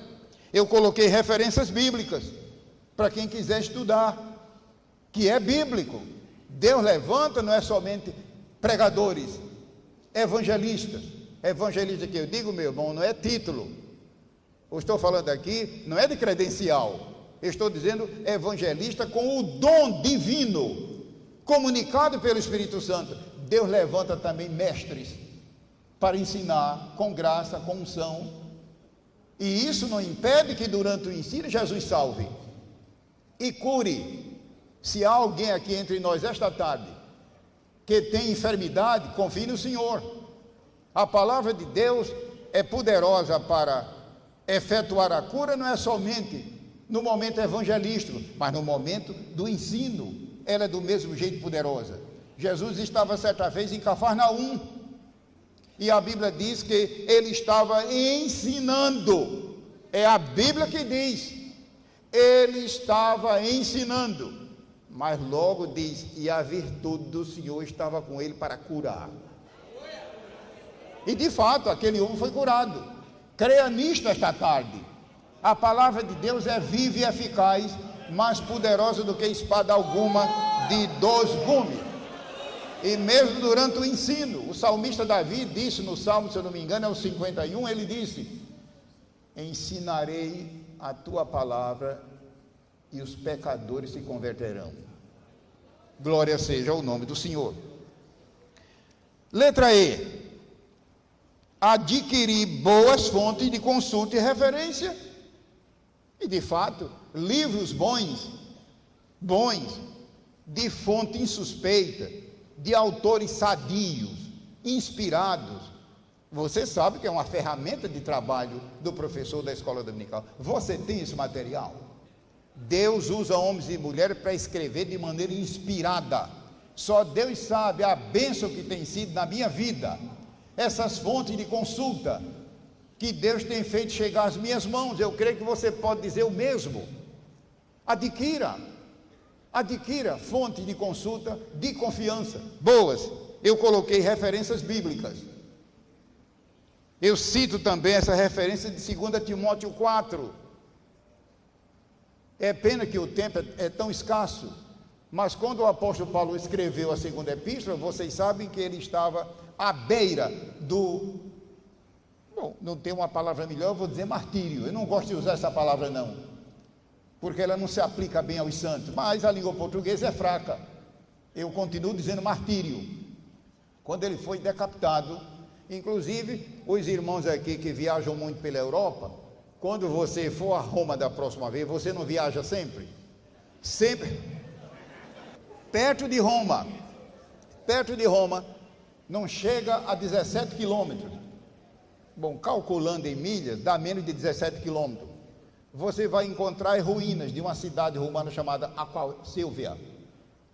Eu coloquei referências bíblicas, para quem quiser estudar, que é bíblico. Deus levanta, não é somente pregadores, evangelistas. Evangelista que eu digo, meu irmão, não é título. Eu estou falando aqui, não é de credencial. Eu estou dizendo evangelista com o dom divino, comunicado pelo Espírito Santo. Deus levanta também mestres para ensinar com graça, com unção. E isso não impede que durante o ensino Jesus salve e cure. Se há alguém aqui entre nós esta tarde que tem enfermidade, confie no Senhor. A palavra de Deus é poderosa para efetuar a cura, não é somente no momento evangelístico, mas no momento do ensino, ela é do mesmo jeito poderosa. Jesus estava certa vez em Cafarnaum, e a Bíblia diz que ele estava ensinando, é a Bíblia que diz, ele estava ensinando, mas logo diz, e a virtude do Senhor estava com ele para curar. E de fato, aquele homem foi curado. Creia nisto esta tarde. A palavra de Deus é viva e eficaz, mais poderosa do que espada alguma de 2 gumes. E mesmo durante o ensino, o salmista Davi disse no Salmo, se eu não me engano, é o 51, ele disse: ensinarei a tua palavra e os pecadores se converterão. Glória seja o nome do Senhor. Letra E. Adquirir boas fontes de consulta e referência. E de fato, livros bons, de fonte insuspeita, de autores sadios, inspirados. Você sabe que é uma ferramenta de trabalho do professor da escola dominical. Você tem esse material? Deus usa homens e mulheres para escrever de maneira inspirada. Só Deus sabe a bênção que tem sido na minha vida. Essas fontes de consulta que Deus tem feito chegar às minhas mãos, eu creio que você pode dizer o mesmo. Adquira fontes de consulta de confiança, boas. Eu coloquei referências bíblicas. Eu cito também essa referência de 2 Timóteo 4. É pena que o tempo é tão escasso, mas quando o apóstolo Paulo escreveu a segunda epístola, vocês sabem que ele estava à beira do, não tem uma palavra melhor, eu vou dizer martírio. Eu não gosto de usar essa palavra não, porque ela não se aplica bem aos santos, mas a língua portuguesa é fraca. Eu continuo dizendo martírio. Quando ele foi decapitado, inclusive os irmãos aqui que viajam muito pela Europa, quando você for a Roma da próxima vez, você não viaja sempre? Sempre perto de Roma, não chega a 17 quilômetros. Bom, calculando em milhas, dá menos de 17 quilômetros. Você vai encontrar ruínas de uma cidade romana chamada Silvia.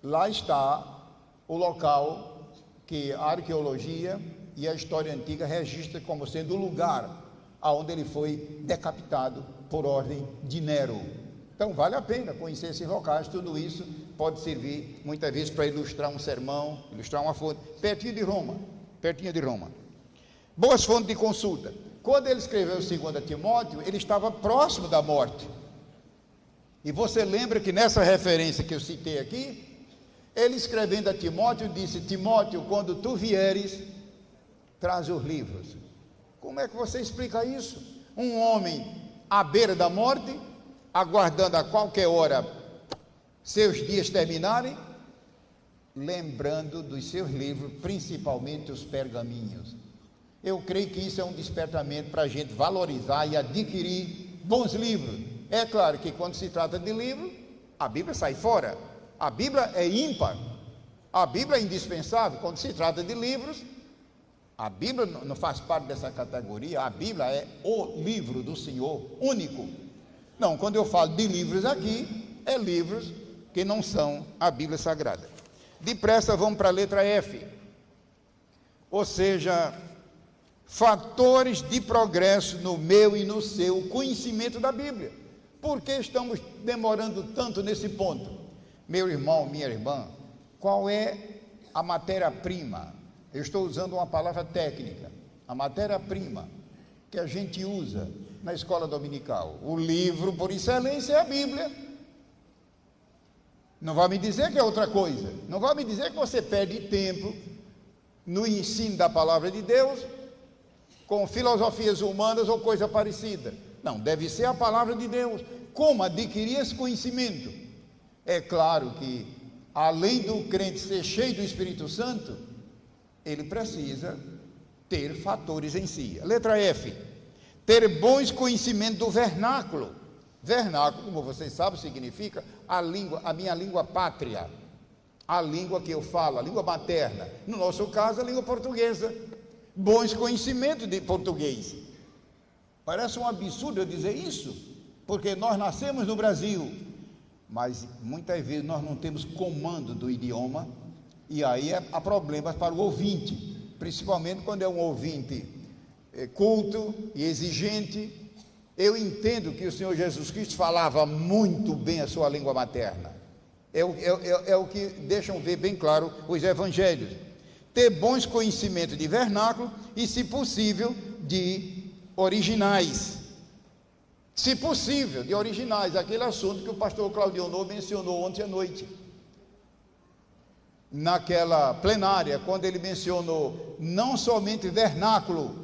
Lá está o local que a arqueologia e a história antiga registram como sendo o lugar aonde ele foi decapitado por ordem de Nero. Então vale a pena conhecer esses locais. Tudo isso pode servir muitas vezes para ilustrar um sermão, ilustrar uma fonte, pertinho de Roma. Boas fontes de consulta. Quando ele escreveu 2 Timóteo, ele estava próximo da morte. E você lembra que nessa referência que eu citei aqui, ele escrevendo a Timóteo, disse: Timóteo, quando tu vieres, traz os livros. Como é que você explica isso? Um homem à beira da morte, aguardando a qualquer hora seus dias terminarem, lembrando dos seus livros, principalmente os pergaminhos. Eu creio que isso é um despertamento para a gente valorizar e adquirir bons livros. É claro que quando se trata de livro, a Bíblia sai fora. A Bíblia é ímpar. A Bíblia é indispensável. Quando se trata de livros, a Bíblia não faz parte dessa categoria. A Bíblia é o livro do Senhor, único. Não, quando eu falo de livros aqui, é livros que não são a Bíblia Sagrada. Depressa vamos para a letra F. Ou seja, fatores de progresso no meu e no seu conhecimento da Bíblia. Por que estamos demorando tanto nesse ponto? Meu irmão, minha irmã, qual é a matéria-prima? Eu estou usando uma palavra técnica. A matéria-prima que a gente usa na escola dominical. O livro por excelência é a Bíblia. Não vai me dizer que é outra coisa. Não vai me dizer que você perde tempo no ensino da palavra de Deus, com filosofias humanas ou coisa parecida. Não, deve ser a palavra de Deus. Como adquirir esse conhecimento? É claro que, além do crente ser cheio do Espírito Santo, ele precisa ter fatores em si. A letra F, ter bons conhecimentos do vernáculo. Vernáculo, como vocês sabem, significa a minha língua pátria, a língua que eu falo, a língua materna. No nosso caso, a língua portuguesa. Bons conhecimentos de português. Parece um absurdo eu dizer isso, porque nós nascemos no Brasil, mas muitas vezes nós não temos comando do idioma, e aí há problemas para o ouvinte, principalmente quando é um ouvinte culto e exigente. Eu entendo que o Senhor Jesus Cristo falava muito bem a sua língua materna, é o que deixam ver bem claro os evangelhos. Ter bons conhecimentos de vernáculo e, se possível, de originais. Se possível, de originais, aquele assunto que o pastor Claudionor mencionou ontem à noite, naquela plenária, quando ele mencionou não somente vernáculo,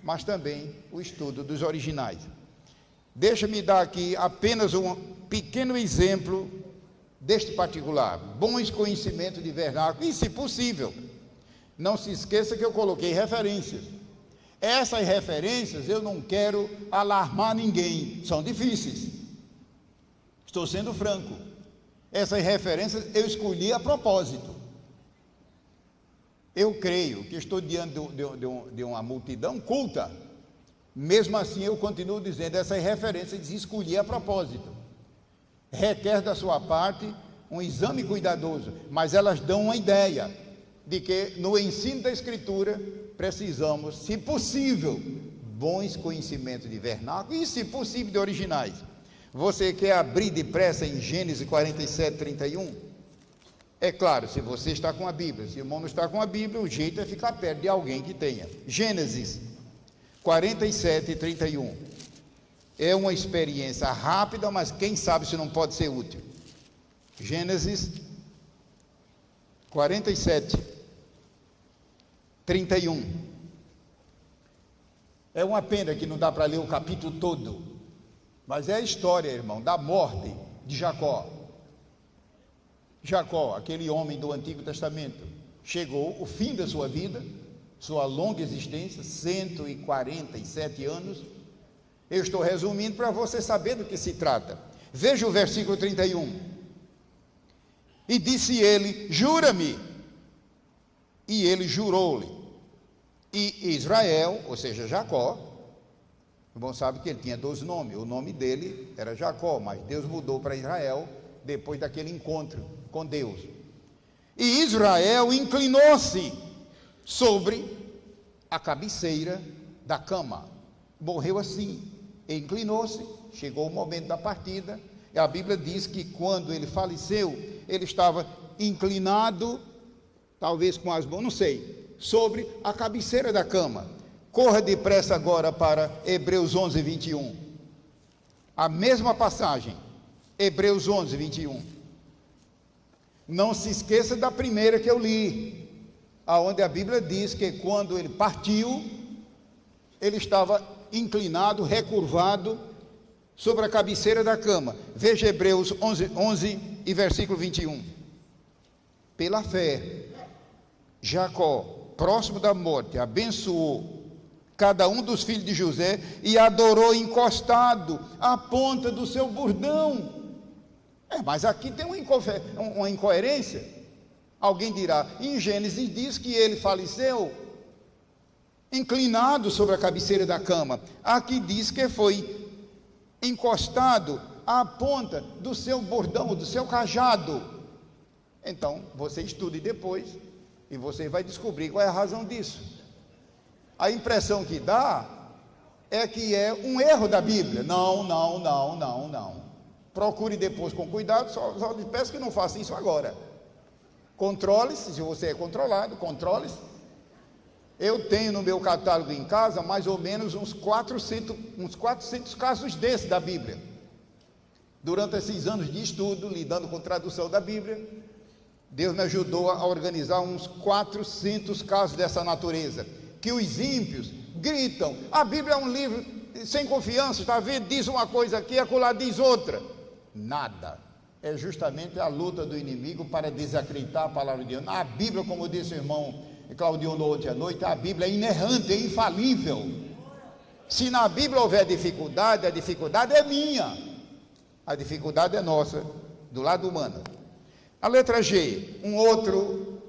mas também o estudo dos originais. Deixa-me dar aqui apenas um pequeno exemplo deste particular. Bons conhecimentos de vernáculo, e se possível, não se esqueça que eu coloquei referências. Essas referências eu não quero alarmar ninguém, são difíceis, estou sendo franco. Essas referências eu escolhi a propósito. Eu creio que estou diante de uma multidão culta, mesmo assim eu continuo dizendo, essas referências escolhi a propósito. Requer da sua parte um exame cuidadoso, mas elas dão uma ideia de que no ensino da Escritura precisamos, se possível, bons conhecimentos de vernáculo e, se possível, de originais. Você quer abrir depressa em Gênesis 47, 31? É claro, se você está com a Bíblia. Se o irmão não está com a Bíblia, o jeito é ficar perto de alguém que tenha. Gênesis 47, 31. É uma experiência rápida, mas quem sabe se não pode ser útil. Gênesis 47, 31. É uma pena que não dá para ler o capítulo todo, mas é a história, irmão, da morte de Jacó. Jacó, aquele homem do Antigo Testamento, chegou o fim da sua vida, sua longa existência, 147 anos. Eu estou resumindo para você saber do que se trata. Veja o versículo 31. E disse ele: jura-me. E ele jurou-lhe. E Israel, ou seja, Jacó, o irmão sabe que ele tinha 2 nomes, o nome dele era Jacó, mas Deus mudou para Israel depois daquele encontro com Deus. E Israel inclinou-se sobre a cabeceira da cama, morreu assim, inclinou-se, chegou o momento da partida, e a Bíblia diz que quando ele faleceu, ele estava inclinado, talvez com as mãos, não sei, sobre a cabeceira da cama. Corra depressa agora para Hebreus 11, 21. A mesma passagem, Hebreus 11, 21. Não se esqueça da primeira que eu li, aonde a Bíblia diz que quando ele partiu, ele estava inclinado, recurvado, sobre a cabeceira da cama. Veja Hebreus 11 e versículo 21. Pela fé, Jacó, próximo da morte, abençoou cada um dos filhos de José e adorou encostado à ponta do seu bordão. Mas aqui tem uma incoerência. Alguém dirá, em Gênesis diz que ele faleceu inclinado sobre a cabeceira da cama. Aqui diz que foi encostado à ponta do seu bordão, do seu cajado. Então, você estude depois e você vai descobrir qual é a razão disso. A impressão que dá é que é um erro da Bíblia. Não. Procure depois com cuidado, só lhe peço que não faça isso agora. Controle-se, se você é controlado, controle-se. Eu tenho no meu catálogo em casa mais ou menos uns 400 casos desses da Bíblia. Durante esses anos de estudo, lidando com tradução da Bíblia, Deus me ajudou a organizar uns 400 casos dessa natureza, que os ímpios gritam: a Bíblia é um livro sem confiança, está vendo? Diz uma coisa aqui, acolá diz outra. Nada. É justamente a luta do inimigo para desacreditar a palavra de Deus. A Bíblia, como disse o irmão Claudio ontem à noite, a Bíblia é inerrante, é infalível. Se na Bíblia houver dificuldade, a dificuldade é minha, a dificuldade é nossa, do lado humano. A letra G, um outro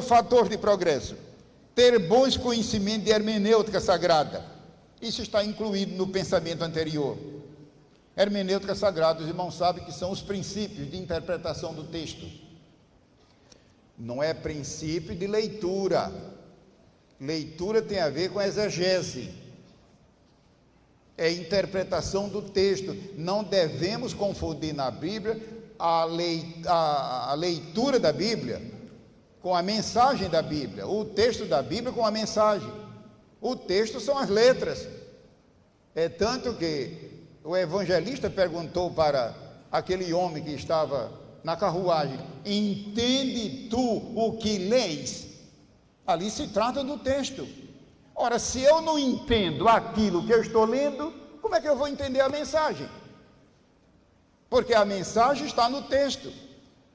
fator de progresso: ter bons conhecimentos de hermenêutica sagrada. Isso está incluído no pensamento anterior. Hermenêutica sagrada, os irmãos sabem que são os princípios de interpretação do texto. Não é princípio de leitura. Leitura tem a ver com exegese. É interpretação do texto. Não devemos confundir na Bíblia a leitura da Bíblia com a mensagem da Bíblia, o texto da Bíblia com a mensagem. O texto são as letras. É tanto que o evangelista perguntou para aquele homem que estava na carruagem: entende tu o que leis? Ali se trata do texto. Ora, se eu não entendo aquilo que eu estou lendo, como é que eu vou entender a mensagem? Porque a mensagem está no texto.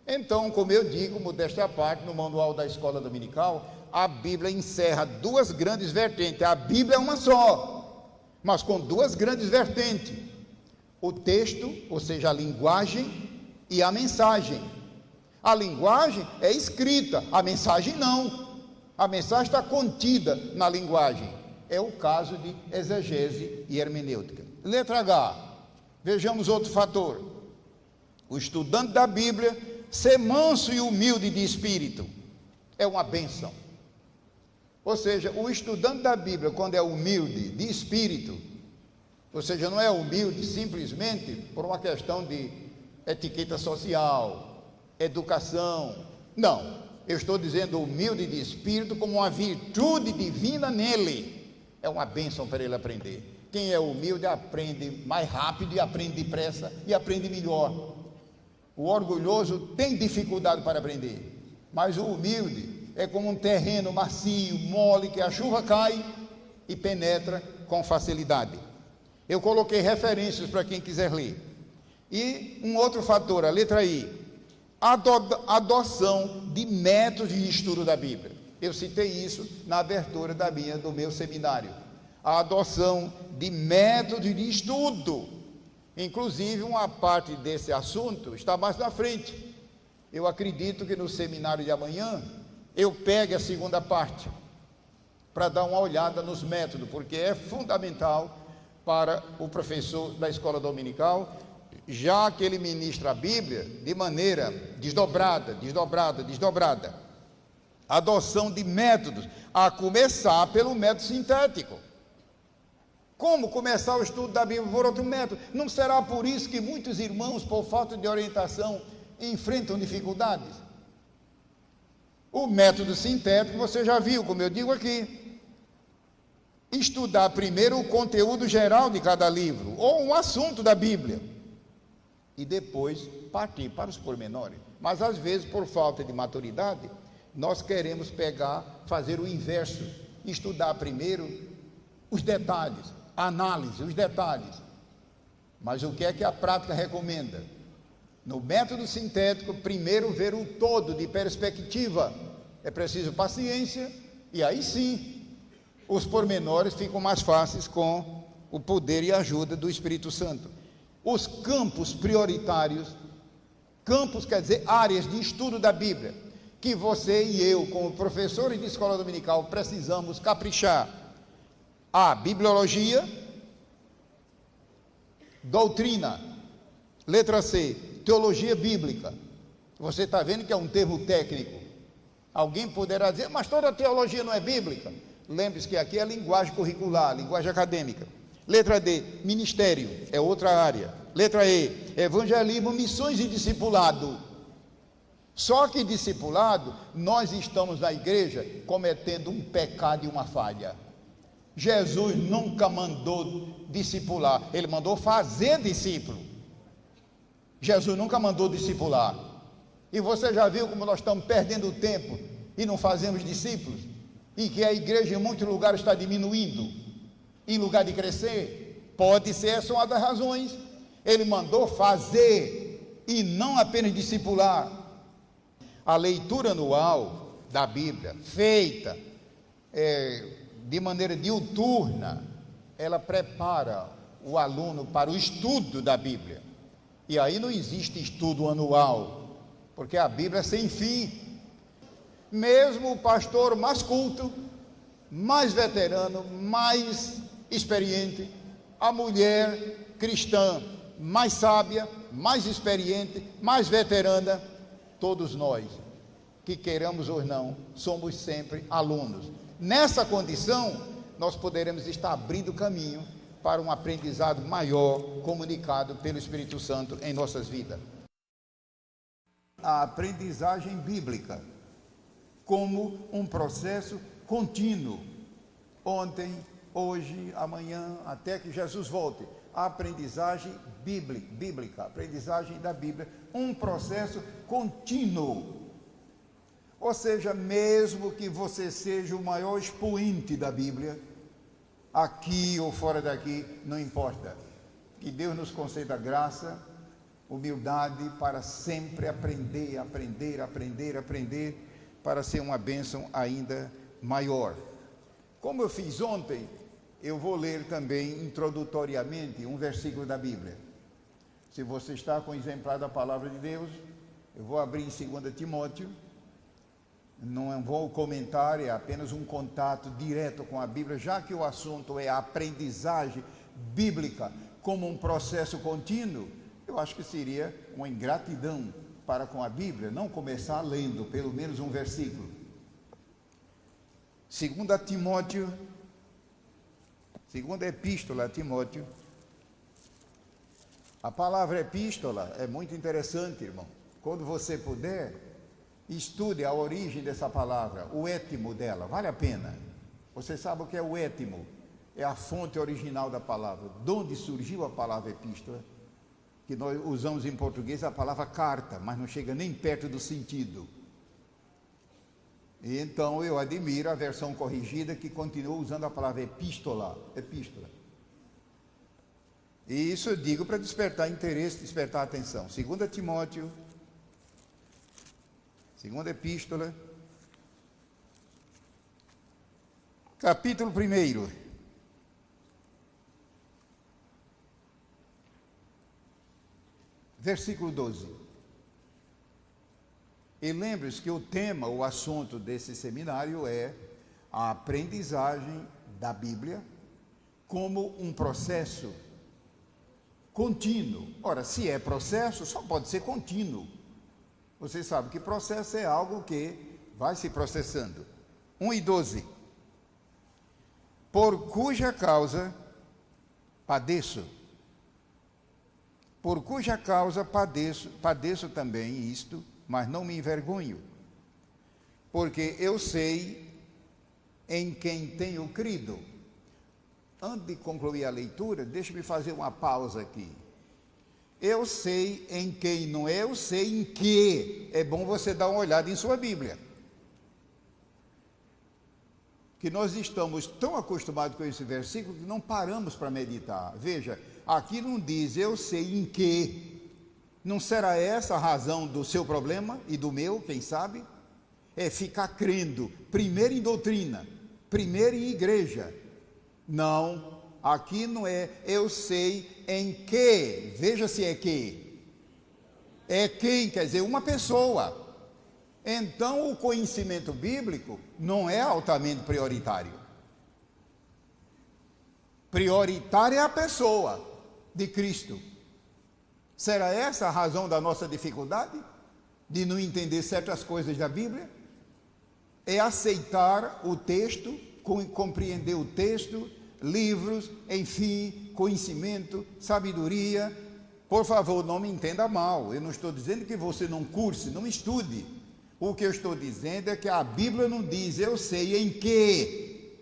Então, como eu digo, modéstia à parte, no manual da escola dominical, a Bíblia encerra duas grandes vertentes. A Bíblia é uma só, mas com duas grandes vertentes: o texto, ou seja, a linguagem, e a mensagem. A linguagem é escrita, a mensagem não. A mensagem está contida na linguagem. É o caso de exegese e hermenêutica. Letra H, vejamos outro fator: o estudante da Bíblia ser manso e humilde de espírito. É uma bênção. Ou seja, o estudante da Bíblia, quando é humilde de espírito, ou seja, não é humilde simplesmente por uma questão de etiqueta social, educação. Não, eu estou dizendo humilde de espírito como uma virtude divina nele. É uma bênção para ele aprender. Quem é humilde aprende mais rápido e aprende depressa e aprende melhor. O orgulhoso tem dificuldade para aprender, mas o humilde é como um terreno macio, mole, que a chuva cai e penetra com facilidade. Eu coloquei referências para quem quiser ler. E um outro fator, a letra I: adoção de métodos de estudo da Bíblia. Eu citei isso na abertura do meu seminário. A adoção de métodos de estudo. Inclusive, uma parte desse assunto está mais na frente. Eu acredito que no seminário de amanhã eu pegue a segunda parte para dar uma olhada nos métodos, porque é fundamental para o professor da escola dominical, já que ele ministra a Bíblia de maneira desdobrada. Adoção de métodos, a começar pelo método sintético. Como começar o estudo da Bíblia por outro método? Não será por isso que muitos irmãos, por falta de orientação, enfrentam dificuldades? O método sintético você já viu, como eu digo aqui: estudar primeiro o conteúdo geral de cada livro, ou um assunto da Bíblia, e depois partir para os pormenores. Mas às vezes, por falta de maturidade, nós queremos fazer o inverso: estudar primeiro os detalhes, análise, os detalhes. Mas o que é que a prática recomenda? No método sintético, primeiro ver o todo de perspectiva. É preciso paciência, e aí sim os pormenores ficam mais fáceis com o poder e a ajuda do Espírito Santo. Os campos prioritários, campos quer dizer áreas de estudo da Bíblia, que você e eu, como professores de escola dominical, precisamos caprichar: a bibliologia, doutrina. Letra C, teologia bíblica. Você está vendo que é um termo técnico. Alguém poderá dizer: mas toda teologia não é bíblica. Lembre-se que aqui é linguagem curricular, linguagem acadêmica. Letra D, ministério, é outra área. Letra E, evangelismo, missões e discipulado. Só que discipulado, nós estamos na igreja cometendo um pecado e uma falha. Jesus nunca mandou discipular, ele mandou fazer discípulo. Jesus nunca mandou discipular. E você já viu como nós estamos perdendo tempo e não fazemos discípulos? E que a igreja em muitos lugares está diminuindo, em lugar de crescer? Pode ser essa uma das razões. Ele mandou fazer e não apenas discipular. A leitura anual da Bíblia, feita de maneira diuturna, ela prepara o aluno para o estudo da Bíblia. E aí não existe estudo anual, porque a Bíblia é sem fim. Mesmo o pastor mais culto, mais veterano, mais experiente, a mulher cristã mais sábia, mais experiente, mais veterana, todos nós, que queiramos ou não, somos sempre alunos. Nessa condição, nós poderemos estar abrindo caminho para um aprendizado maior, comunicado pelo Espírito Santo em nossas vidas. A aprendizagem bíblica como um processo contínuo, ontem, hoje, amanhã, até que Jesus volte. A aprendizagem bíblica, a aprendizagem da Bíblia, um processo contínuo. Ou seja, mesmo que você seja o maior expoente da Bíblia, aqui ou fora daqui, não importa. Que Deus nos conceda graça, humildade para sempre aprender, para ser uma bênção ainda maior. Como eu fiz ontem, eu vou ler também introdutoriamente um versículo da Bíblia. Se você está com o exemplar da Palavra de Deus, eu vou abrir em 2 Timóteo, não vou comentar, é apenas um contato direto com a Bíblia, já que o assunto é a aprendizagem bíblica como um processo contínuo. Eu acho que seria uma ingratidão para com a Bíblia não começar lendo pelo menos um versículo. 2 Timóteo, segunda epístola a Timóteo. A palavra epístola é muito interessante, irmão. Quando você puder, estude a origem dessa palavra, o étimo dela, vale a pena. Você sabe o que é o étimo? É a fonte original da palavra. De onde surgiu a palavra epístola? Que nós usamos em português a palavra carta, mas não chega nem perto do sentido. E então eu admiro a versão corrigida que continua usando a palavra epístola. E isso eu digo para despertar interesse, despertar atenção. 2 Timóteo, segunda epístola, capítulo 1. Versículo 12. E lembre-se que o tema, o assunto desse seminário é a aprendizagem da Bíblia como um processo contínuo. Ora, se é processo, só pode ser contínuo. Você sabe que processo é algo que vai se processando. 1 e 12. Por cuja causa padeço. Por cuja causa padeço também isto, mas não me envergonho, porque eu sei em quem tenho crido. Antes de concluir a leitura, deixe-me fazer uma pausa aqui. Eu sei em quem, não é eu sei em que. É bom você dar uma olhada em sua Bíblia. Que nós estamos tão acostumados com esse versículo que não paramos para meditar. Veja, aqui não diz eu sei em que. Não será essa a razão do seu problema e do meu, quem sabe? É ficar crendo, primeiro em doutrina, primeiro em igreja. Não, aqui não é eu sei em que. Veja se é que. É quem, quer dizer, uma pessoa. Então o conhecimento bíblico não é altamente prioritário. Prioritária é a pessoa de Cristo. Será essa a razão da nossa dificuldade? De não entender certas coisas da Bíblia? É aceitar o texto, compreender o texto, livros, enfim, conhecimento, sabedoria. Por favor, não me entenda mal. Eu não estou dizendo que você não curse, não estude. O que eu estou dizendo é que a Bíblia não diz eu sei em que.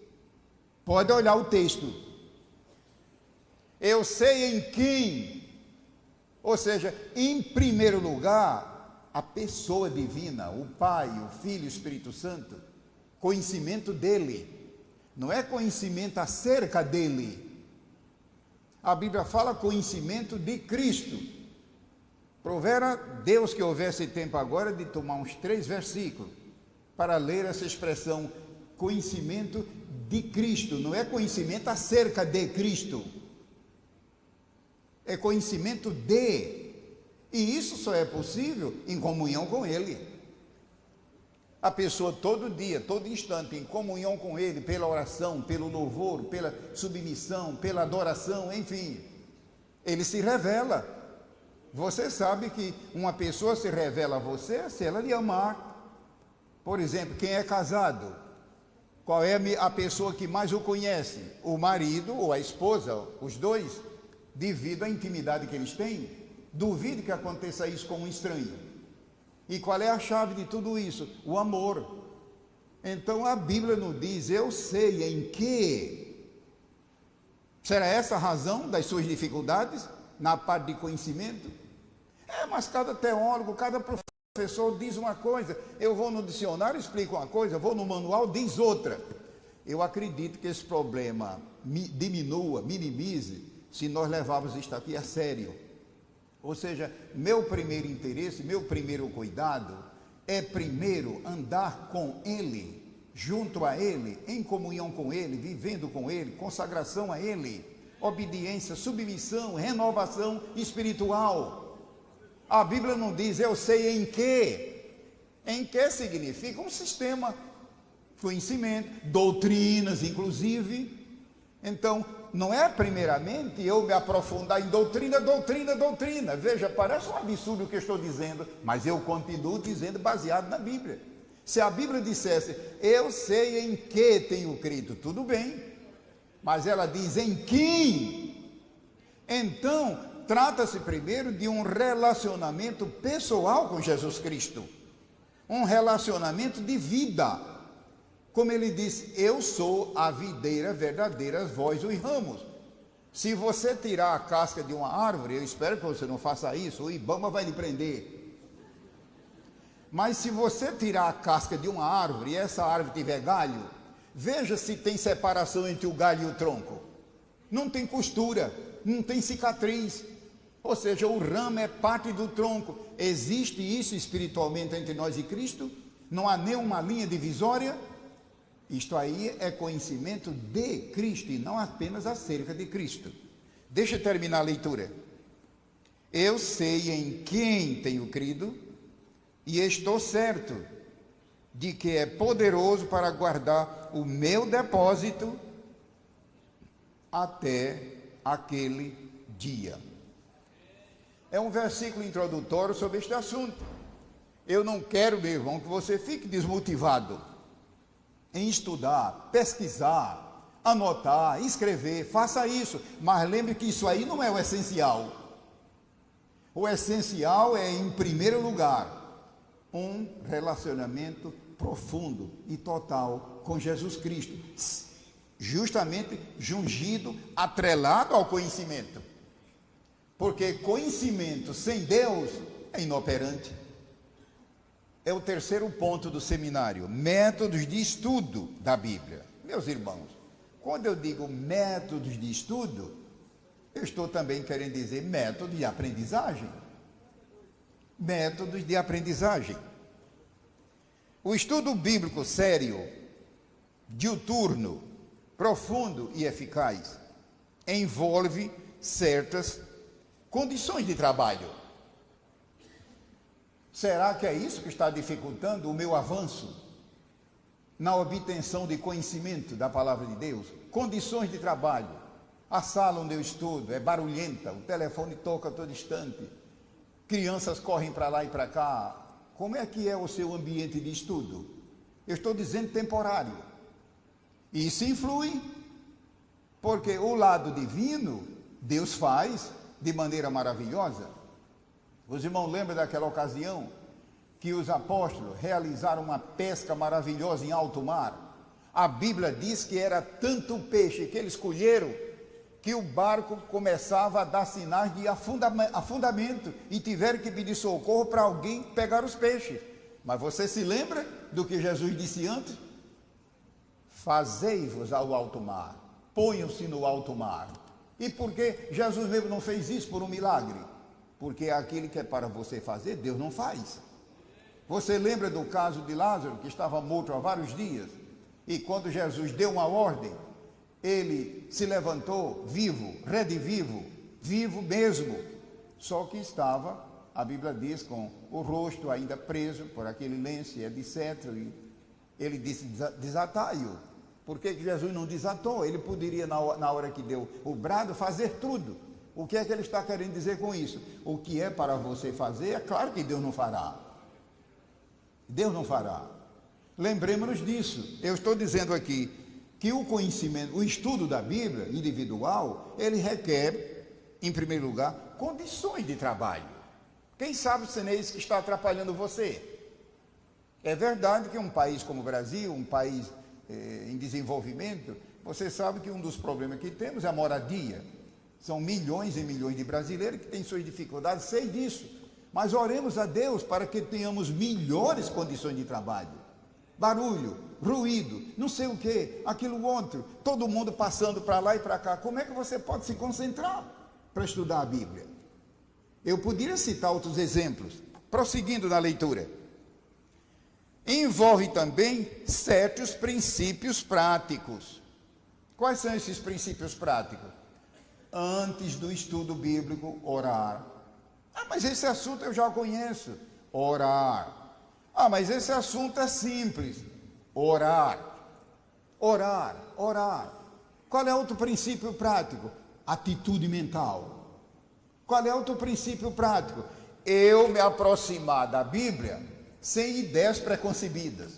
Pode olhar o texto. Eu sei em quem Ou seja, em primeiro lugar, a pessoa divina, o Pai, o Filho e o Espírito Santo, conhecimento dele, não é conhecimento acerca dele. A Bíblia fala conhecimento de Cristo. Provera Deus que houvesse tempo agora de tomar uns 3 versículos para ler essa expressão, conhecimento de Cristo. Não é conhecimento acerca de Cristo, é conhecimento de. E isso só é possível em comunhão com Ele. A pessoa todo dia, todo instante, em comunhão com Ele, pela oração, pelo louvor, pela submissão, pela adoração, enfim, Ele se revela. Você sabe que uma pessoa se revela a você se ela lhe amar. Por exemplo, quem é casado, qual é a pessoa que mais o conhece? O marido ou a esposa, os dois, devido à intimidade que eles têm. Duvide que aconteça isso com um estranho. E qual é a chave de tudo isso? O amor. Então a Bíblia nos diz, eu sei em que. Será essa a razão das suas dificuldades na parte de conhecimento? Mas cada teólogo, cada professor diz uma coisa. Eu vou no dicionário, explico uma coisa, vou no manual, diz outra. Eu acredito que esse problema diminua, minimize, se nós levarmos isto aqui a sério. Ou seja, meu primeiro interesse, meu primeiro cuidado é primeiro andar com Ele, junto a Ele, em comunhão com Ele, vivendo com Ele, consagração a Ele, obediência, submissão, renovação espiritual. A Bíblia não diz, eu sei em que. Em que significa um sistema, conhecimento, doutrinas inclusive. Então, não é primeiramente eu me aprofundar em doutrina. Veja, parece um absurdo o que eu estou dizendo, mas eu continuo dizendo baseado na Bíblia. Se a Bíblia dissesse, eu sei em que tenho crido, tudo bem, mas ela diz em quem. Então, trata-se primeiro de um relacionamento pessoal com Jesus Cristo, um relacionamento de vida. Como ele disse, eu sou a videira verdadeira, vós os ramos. Se você tirar a casca de uma árvore, eu espero que você não faça isso, o Ibama vai lhe prender. Mas se você tirar a casca de uma árvore e essa árvore tiver galho, veja se tem separação entre o galho e o tronco. Não tem costura, não tem cicatriz. Ou seja, o ramo é parte do tronco. Existe isso espiritualmente entre nós e Cristo? Não há nenhuma linha divisória? Isto aí é conhecimento de Cristo e não apenas acerca de Cristo. Deixa eu terminar a leitura. Eu sei em quem tenho crido e estou certo de que é poderoso para guardar o meu depósito até aquele dia. É um versículo introdutório sobre este assunto. Eu não quero, meu irmão, que você fique desmotivado em estudar, pesquisar, anotar, escrever, faça isso, mas lembre que isso aí não é o essencial. O essencial é, em primeiro lugar, um relacionamento profundo e total com Jesus Cristo, justamente jungido, atrelado ao conhecimento, porque conhecimento sem Deus é inoperante. É o terceiro ponto do seminário, métodos de estudo da Bíblia. Meus irmãos, quando eu digo métodos de estudo, eu estou também querendo dizer métodos de aprendizagem. Métodos de aprendizagem. O estudo bíblico sério, diuturno, profundo e eficaz, envolve certas condições de trabalho. Será que é isso que está dificultando o meu avanço na obtenção de conhecimento da palavra de Deus? Condições de trabalho. A sala onde eu estudo é barulhenta, o telefone toca a todo instante, crianças correm para lá e para cá. Como é que é o seu ambiente de estudo? Eu estou dizendo temporário. Isso influi, porque o lado divino, Deus faz de maneira maravilhosa. Os irmãos lembram daquela ocasião que os apóstolos realizaram uma pesca maravilhosa em alto mar? A Bíblia diz que era tanto peixe que eles colheram que o barco começava a dar sinais de afundamento e tiveram que pedir socorro para alguém pegar os peixes. Mas você se lembra do que Jesus disse antes? Fazei-vos ao alto mar, ponham-se no alto mar. E por que Jesus mesmo não fez isso por um milagre? Porque aquilo que é para você fazer, Deus não faz. Você lembra do caso de Lázaro, que estava morto há vários dias? E quando Jesus deu uma ordem, ele se levantou vivo, redivivo, vivo mesmo. Só que estava, a Bíblia diz, com o rosto ainda preso por aquele lenço, etc. E ele disse, desatai-o. Por que Jesus não desatou? Ele poderia, na hora que deu o brado, fazer tudo. O que é que ele está querendo dizer com isso? O que é para você fazer, é claro que Deus não fará. Deus não fará. Lembremos-nos disso. Eu estou dizendo aqui que o conhecimento, o estudo da Bíblia individual, ele requer, em primeiro lugar, condições de trabalho. Quem sabe se não é isso que está atrapalhando você? É verdade que um país como o Brasil, um país em desenvolvimento, você sabe que um dos problemas que temos é a moradia. São milhões e milhões de brasileiros que têm suas dificuldades, sei disso. Mas oremos a Deus para que tenhamos melhores condições de trabalho. Barulho, ruído, não sei o que, aquilo outro, todo mundo passando para lá e para cá. Como é que você pode se concentrar para estudar a Bíblia? Eu poderia citar outros exemplos, prosseguindo na leitura. Envolve também certos princípios práticos. Quais são esses princípios práticos? Antes do estudo bíblico, orar. Mas esse assunto eu já conheço. Orar. Mas esse assunto é simples. Orar. Orar, orar. Qual é outro princípio prático? Atitude mental. Qual é outro princípio prático? Eu me aproximar da Bíblia sem ideias preconcebidas.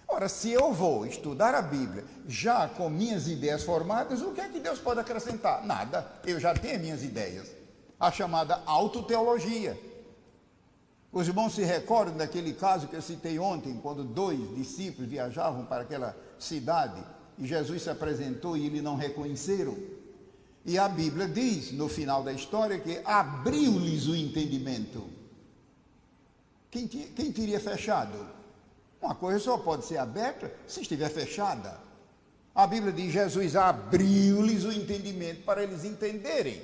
Ora, se eu vou estudar a Bíblia já com minhas ideias formadas, o que é que Deus pode acrescentar? Nada, eu já tenho minhas ideias. A chamada autoteologia. Os irmãos se recordam daquele caso que eu citei ontem, quando 2 discípulos viajavam para aquela cidade e Jesus se apresentou e eles não reconheceram. E a Bíblia diz, no final da história, que abriu-lhes o entendimento. Quem teria fechado? Uma coisa só pode ser aberta se estiver fechada. A Bíblia diz, Jesus abriu-lhes o entendimento para eles entenderem.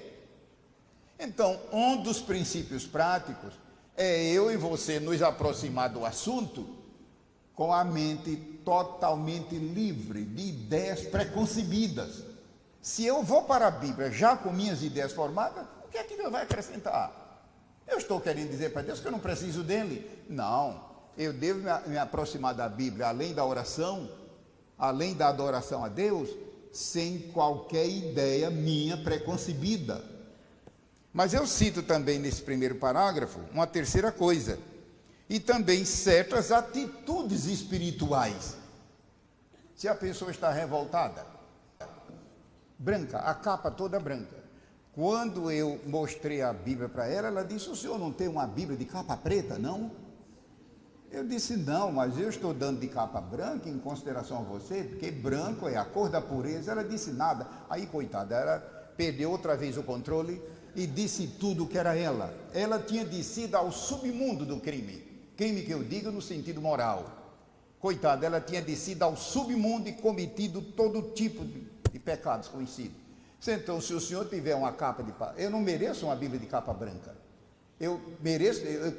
Então, um dos princípios práticos é eu e você nos aproximar do assunto com a mente totalmente livre de ideias preconcebidas. Se eu vou para a Bíblia já com minhas ideias formadas, o que é que Deus vai acrescentar? Eu estou querendo dizer para Deus que eu não preciso dele? Não, eu devo me aproximar da Bíblia, além da oração, além da adoração a Deus, sem qualquer ideia minha preconcebida. Mas eu cito também nesse primeiro parágrafo uma terceira coisa, e também certas atitudes espirituais. Se a pessoa está revoltada, branca, a capa toda branca. Quando eu mostrei a Bíblia para ela, ela disse, o senhor não tem uma Bíblia de capa preta, não? Eu disse, não, mas eu estou dando de capa branca em consideração a você, porque branco é a cor da pureza. Ela disse nada. Aí, coitada, ela perdeu outra vez o controle e disse tudo que era ela. Ela tinha descido ao submundo do crime. Crime que eu digo no sentido moral. Coitada, ela tinha descido ao submundo e cometido todo tipo de pecados conhecidos. Então, se o senhor tiver uma capa de... Eu não mereço uma Bíblia de capa branca. Eu mereço, eu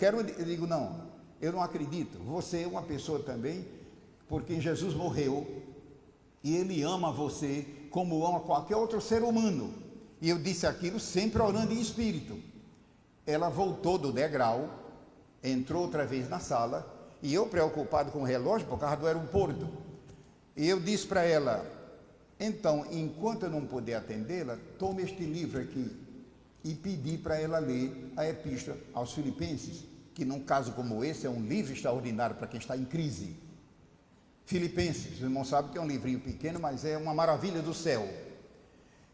digo, não, eu não acredito. Você é uma pessoa também, porque Jesus morreu, e Ele ama você como ama qualquer outro ser humano. E eu disse aquilo sempre orando em espírito. Ela voltou do degrau, entrou outra vez na sala, e eu preocupado com o relógio, por causa do aeroporto. E eu disse para ela, então, enquanto eu não puder atendê-la, tome este livro aqui e pedi para ela ler a Epístola aos Filipenses, que num caso como esse é um livro extraordinário para quem está em crise. Filipenses, os irmãos sabem que é um livrinho pequeno, mas é uma maravilha do céu.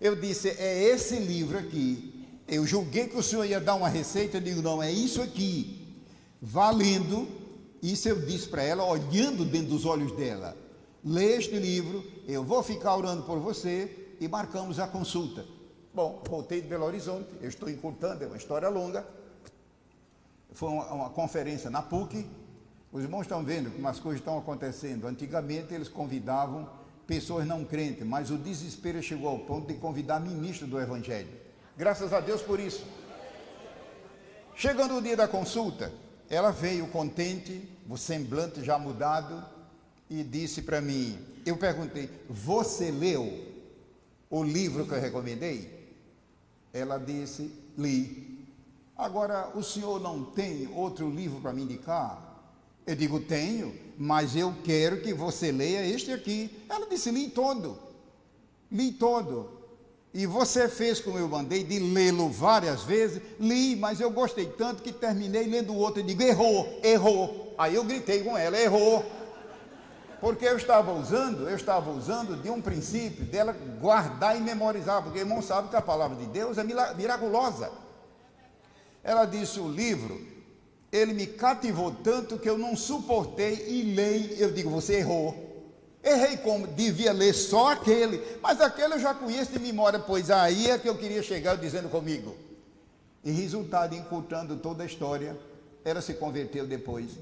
Eu disse, é esse livro aqui. Eu julguei que o senhor ia dar uma receita, eu digo, não, é isso aqui. Valendo, isso eu disse para ela, olhando dentro dos olhos dela. Lê este livro, eu vou ficar orando por você e marcamos a consulta. Bom, voltei de Belo Horizonte, eu estou encurtando, é uma história longa. Foi uma conferência na PUC. Os irmãos estão vendo como as coisas estão acontecendo. Antigamente eles convidavam pessoas não crentes, mas o desespero chegou ao ponto de convidar ministros do Evangelho. Graças a Deus por isso. Chegando o dia da consulta, ela veio contente, o semblante já mudado, e disse para mim, eu perguntei, você leu o livro que eu recomendei? Ela disse, li. Agora, o senhor não tem outro livro para me indicar? Eu digo, tenho, mas eu quero que você leia este aqui. Ela disse, li todo. E você fez como eu mandei, de lê-lo várias vezes? Li, mas eu gostei tanto que terminei lendo o outro. Eu digo, errou. Aí eu gritei com ela, errou. Porque eu estava usando de um princípio dela guardar e memorizar, porque o irmão sabe que a palavra de Deus é miraculosa. Ela disse, o livro, ele me cativou tanto que eu não suportei e leio. Eu digo, você errou. Errei como? Devia ler só aquele, mas aquele eu já conheço de memória, pois aí é que eu queria chegar dizendo comigo. E resultado, encurtando toda a história, ela se converteu depois,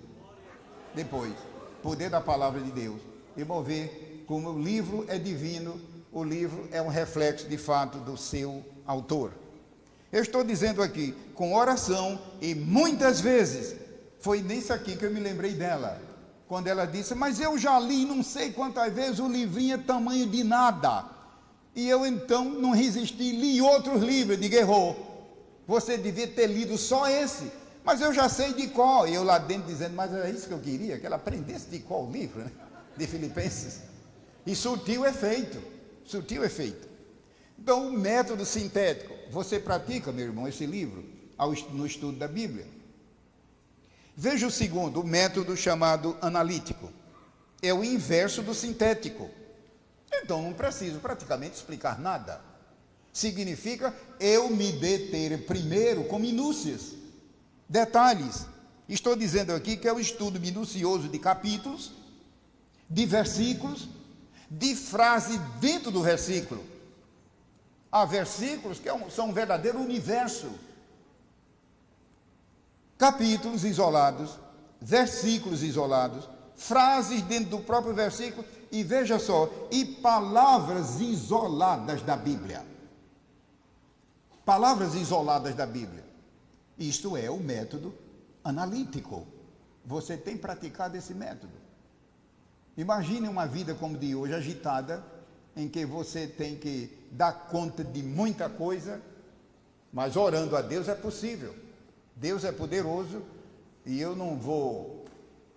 poder da palavra de Deus. E vão ver como o livro é divino, o livro é um reflexo de fato do seu autor. Eu estou dizendo aqui, com oração, e muitas vezes, foi nisso aqui que eu me lembrei dela, quando ela disse, mas eu já li não sei quantas vezes, o livrinho é tamanho de nada, e eu então não resisti, li outros livros. Eu digo, errou, você devia ter lido só esse, mas eu já sei de qual. E eu lá dentro dizendo, mas era isso que eu queria, que ela aprendesse de qual livro, né? De Filipenses, e surtiu efeito. Então, o método sintético, você pratica, meu irmão, esse livro, no estudo da Bíblia. Veja o segundo, o método chamado analítico. É o inverso do sintético. Então, não preciso praticamente explicar nada. Significa eu me deter primeiro com minúcias, detalhes. Estou dizendo aqui que é o estudo minucioso de capítulos, de versículos, de frase dentro do versículo. Há versículos que são um verdadeiro universo. Capítulos isolados, versículos isolados, frases dentro do próprio versículo, e veja só, e palavras isoladas da Bíblia. Palavras isoladas da Bíblia. Isto é o método analítico. Você tem praticado esse método. Imagine uma vida como de hoje, agitada, em que você tem que dar conta de muita coisa, mas orando a Deus é possível. Deus é poderoso, e eu não vou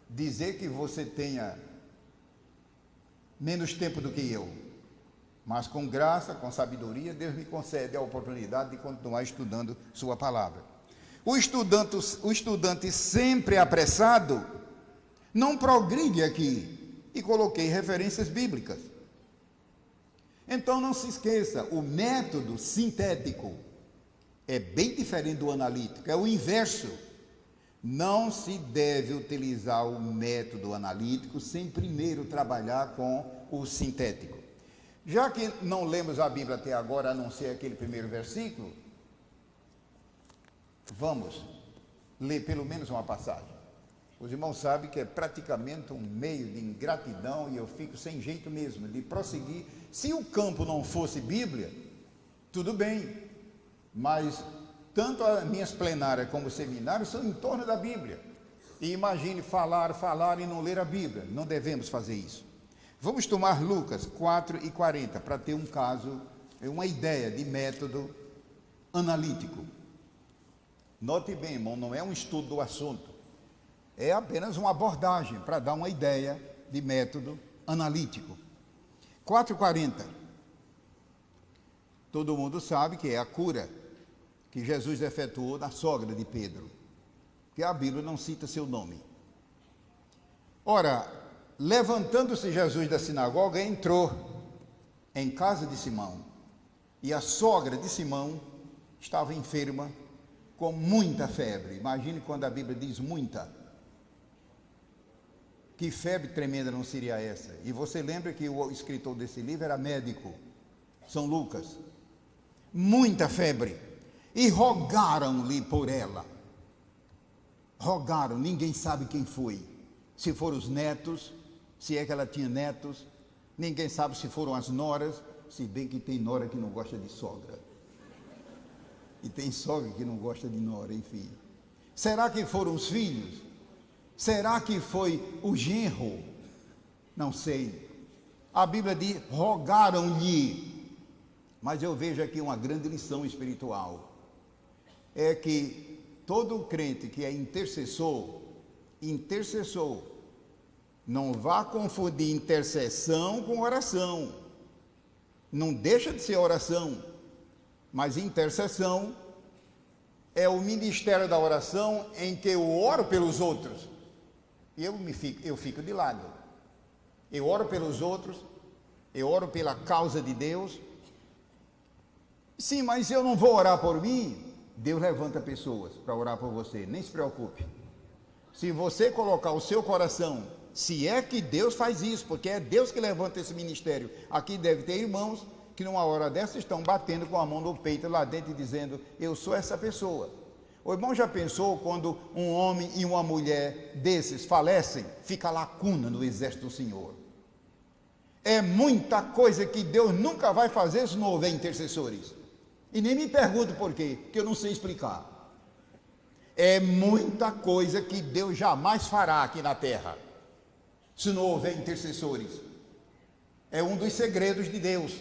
dizer que você tenha menos tempo do que eu, mas com graça, com sabedoria, Deus me concede a oportunidade de continuar estudando sua palavra. O estudante sempre apressado não progride aqui, e coloquei referências bíblicas. Então não se esqueça, o método sintético é bem diferente do analítico, é o inverso. Não se deve utilizar o método analítico sem primeiro trabalhar com o sintético. Já que não lemos a Bíblia até agora, a não ser aquele primeiro versículo, vamos ler pelo menos uma passagem. Os irmãos sabem que é praticamente um meio de ingratidão, e eu fico sem jeito mesmo de prosseguir. Se o campo não fosse Bíblia, tudo bem, mas tanto as minhas plenárias como os seminários são em torno da Bíblia. E imagine falar e não ler a Bíblia. Não devemos fazer isso. Vamos tomar Lucas 4:40 para ter um caso, uma ideia de método analítico. Note bem, irmão, não é um estudo do assunto, é apenas uma abordagem para dar uma ideia de método analítico. 4:40. Todo mundo sabe que é a cura que Jesus efetuou na sogra de Pedro, que a Bíblia não cita seu nome. Ora, levantando-se Jesus da sinagoga, entrou em casa de Simão, e a sogra de Simão estava enferma com muita febre. Imagine quando a Bíblia diz muita. Que febre tremenda não seria essa? E você lembra que o escritor desse livro era médico, São Lucas. muita febre, e rogaram-lhe por ela. Rogaram, ninguém sabe quem foi. Se foram os netos, se é que ela tinha netos, ninguém sabe se foram as noras, se bem que tem nora que não gosta de sogra. E tem sogra que não gosta de nora, enfim. Será que foram os filhos? Será que foi o genro? Não sei. A Bíblia diz, rogaram-lhe. Mas eu vejo aqui uma grande lição espiritual. É que todo crente que é intercessor, não vá confundir intercessão com oração. Não deixa de ser oração, mas intercessão é o ministério da oração em que eu oro pelos outros. E eu fico de lado. Eu oro pelos outros, eu oro pela causa de Deus. Sim, mas eu não vou orar por mim. Deus levanta pessoas para orar por você, nem se preocupe. Se você colocar o seu coração, se é que Deus faz isso, porque é Deus que levanta esse ministério. Aqui deve ter irmãos que numa hora dessa estão batendo com a mão no peito lá dentro e dizendo, eu sou essa pessoa. O irmão já pensou quando um homem e uma mulher desses falecem, fica lacuna no exército do Senhor. É muita coisa que Deus nunca vai fazer se não houver intercessores. E nem me pergunto por quê, que eu não sei explicar. É muita coisa que Deus jamais fará aqui na terra, se não houver intercessores. É um dos segredos de Deus.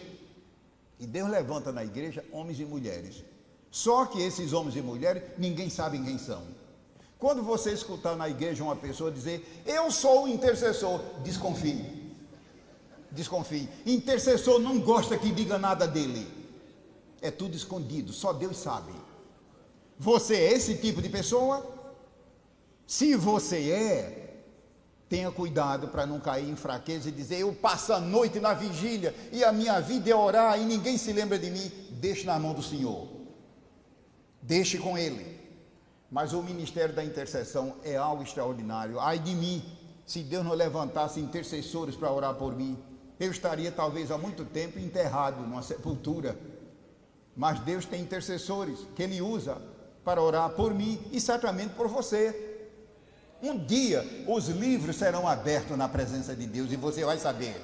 E Deus levanta na igreja homens e mulheres. Só que esses homens e mulheres, ninguém sabe quem são. Quando você escutar na igreja uma pessoa dizer, eu sou o intercessor, desconfie. Desconfie. Intercessor não gosta que diga nada dele. É tudo escondido, só Deus sabe. Você é esse tipo de pessoa? Se você é, tenha cuidado para não cair em fraqueza e dizer, eu passo a noite na vigília e a minha vida é orar e ninguém se lembra de mim. Deixe na mão do Senhor. Deixe com Ele. Mas o ministério da intercessão é algo extraordinário. Ai de mim, se Deus não levantasse intercessores para orar por mim, eu estaria talvez há muito tempo enterrado numa sepultura. Mas Deus tem intercessores que Ele usa para orar por mim e certamente por você. Um dia os livros serão abertos na presença de Deus e você vai saber.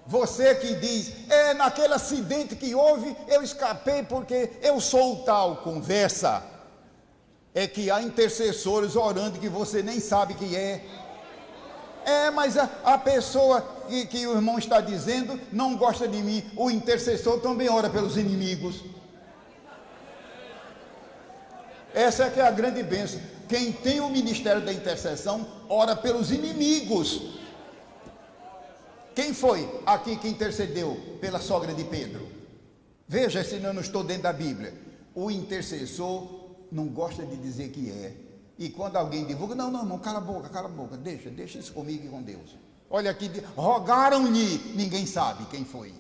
Você que diz, naquele acidente que houve, eu escapei porque eu sou o tal. Conversa. É que há intercessores orando que você nem sabe quem é. Mas a pessoa que o irmão está dizendo não gosta de mim. O intercessor também ora pelos inimigos. Essa é que é a grande bênção. Quem tem o ministério da intercessão ora pelos inimigos. Quem foi aqui que intercedeu pela sogra de Pedro? Veja se eu não estou dentro da Bíblia. O intercessor não gosta de dizer que é. E quando alguém divulga, não, cala a boca, deixa isso comigo e com Deus. Olha aqui, rogaram-lhe, ninguém sabe quem foi.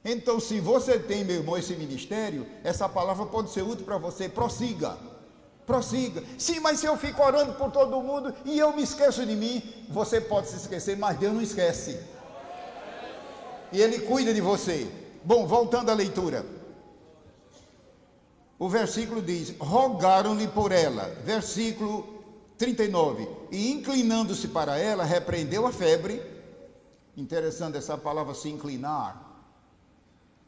Então, se você tem, meu irmão, esse ministério, essa palavra pode ser útil para você, prossiga. Sim, mas se eu fico orando por todo mundo e eu me esqueço de mim, você pode se esquecer, mas Deus não esquece. E Ele cuida de você. Bom, voltando à leitura. O versículo diz, rogaram-lhe por ela, versículo 39, e inclinando-se para ela, repreendeu a febre. Interessante essa palavra se inclinar.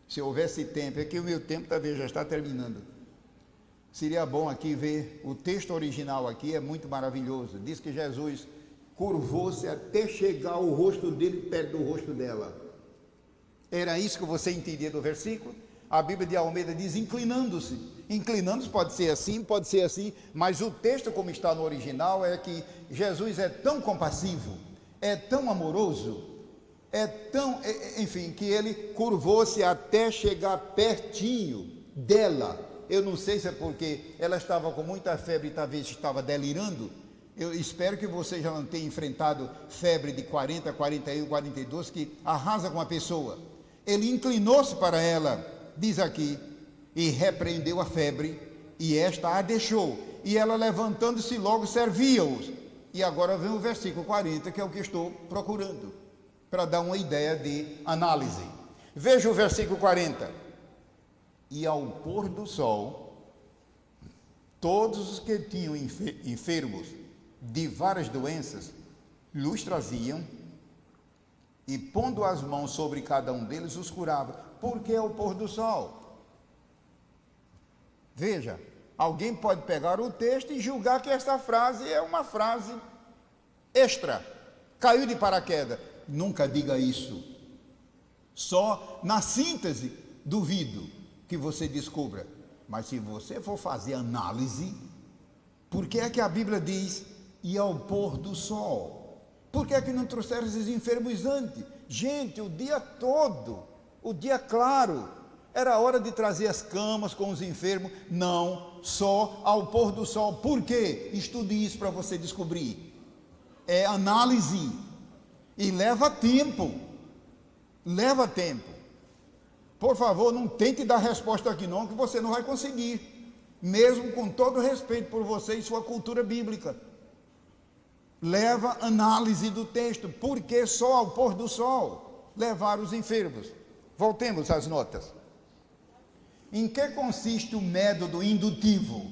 Se houvesse tempo, é que o meu tempo talvez já está terminando. Seria bom aqui ver, o texto original aqui é muito maravilhoso. Diz que Jesus curvou-se até chegar o rosto dele perto do rosto dela. Era isso que você entendia do versículo? A Bíblia de Almeida diz inclinando-se. Inclinando-se pode ser assim, mas o texto como está no original é que Jesus é tão compassivo, é tão amoroso, enfim, que ele curvou-se até chegar pertinho dela. Eu não sei se é porque ela estava com muita febre e talvez estava delirando. Eu espero que você já não tenha enfrentado febre de 40, 41, 42, que arrasa com a pessoa. Ele inclinou-se para ela, diz aqui, e repreendeu a febre, e esta a deixou. E ela, levantando-se, logo servia-os. E agora vem o versículo 40, que é o que estou procurando, para dar uma ideia de análise. Veja o versículo 40. E ao pôr do sol, todos os que tinham enfermos de várias doenças, lhes traziam, e pondo as mãos sobre cada um deles, os curava. Porque é o pôr do sol. Veja, alguém pode pegar o texto e julgar que esta frase é uma frase extra, caiu de paraquedas. Nunca diga isso. Só na síntese, duvido que você descubra. Mas se você for fazer análise, por que é que a Bíblia diz, e ao pôr do sol? Por que é que não trouxeram esses enfermos antes? Gente, o dia todo, o dia claro, era hora de trazer as camas com os enfermos. Não, só ao pôr do sol. Por quê? Estude isso para você descobrir. É análise. E leva tempo. Leva tempo. Por favor, não tente dar resposta aqui não, que você não vai conseguir. Mesmo com todo respeito por você e sua cultura bíblica. Leva análise do texto. Por que só ao pôr do sol levar os enfermos? Voltemos às notas. Em que consiste o método indutivo?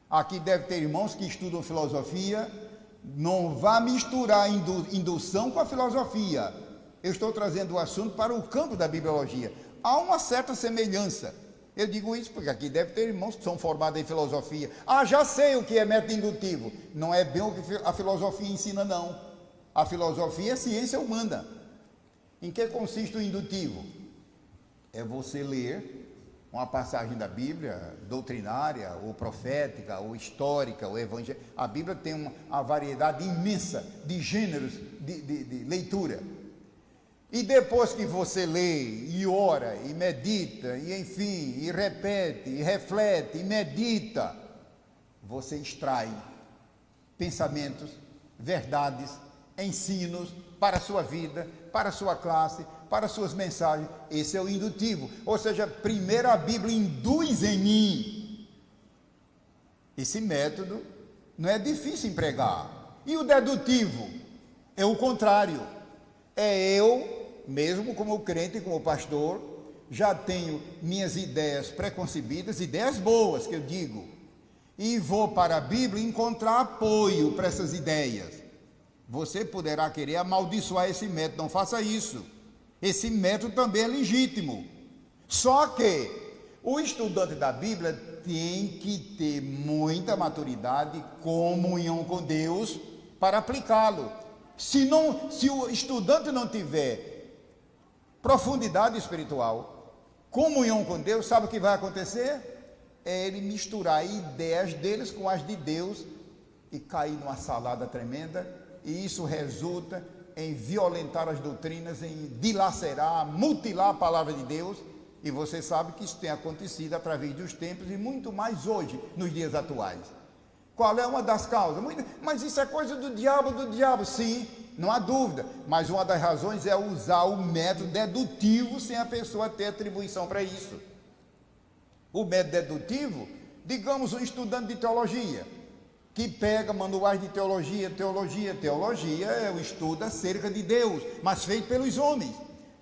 Aqui deve ter irmãos que estudam filosofia. Não vá misturar indução com a filosofia. Eu estou trazendo o assunto para o campo da bibliologia. Há uma certa semelhança. Eu digo isso porque aqui deve ter irmãos que são formados em filosofia. Ah, já sei o que é método indutivo. Não é bem o que a filosofia ensina, não. A filosofia é ciência humana. Em que consiste o indutivo? É você ler uma passagem da Bíblia, doutrinária, ou profética, ou histórica, ou evangélica. A Bíblia tem uma variedade imensa de gêneros de leitura. E depois que você lê, e ora, e medita, e enfim, e repete, e reflete, e medita, você extrai pensamentos, verdades, ensinos para a sua vida, para a sua classe, para as suas mensagens. Esse é o indutivo. Ou seja, primeiro a Bíblia induz em mim. Esse método não é difícil empregar. E o dedutivo? É o contrário. É eu, mesmo como crente, como pastor, já tenho minhas ideias preconcebidas, ideias boas que eu digo, e vou para a Bíblia encontrar apoio para essas ideias. Você poderá querer amaldiçoar esse método, não faça isso. Esse método também é legítimo. Só que o estudante da Bíblia tem que ter muita maturidade, comunhão com Deus para aplicá-lo. Se o estudante não tiver profundidade espiritual, comunhão com Deus, sabe o que vai acontecer? É ele misturar ideias deles com as de Deus e cair numa salada tremenda, e isso resulta em violentar as doutrinas, em dilacerar, mutilar a palavra de Deus, e você sabe que isso tem acontecido através dos tempos e muito mais hoje, nos dias atuais. Qual é uma das causas? Mas isso é coisa do diabo, sim, não há dúvida, mas uma das razões é usar o método dedutivo sem a pessoa ter atribuição para isso. O método dedutivo, digamos um estudante de teologia, que pega manuais de teologia é o estudo acerca de Deus, mas feito pelos homens.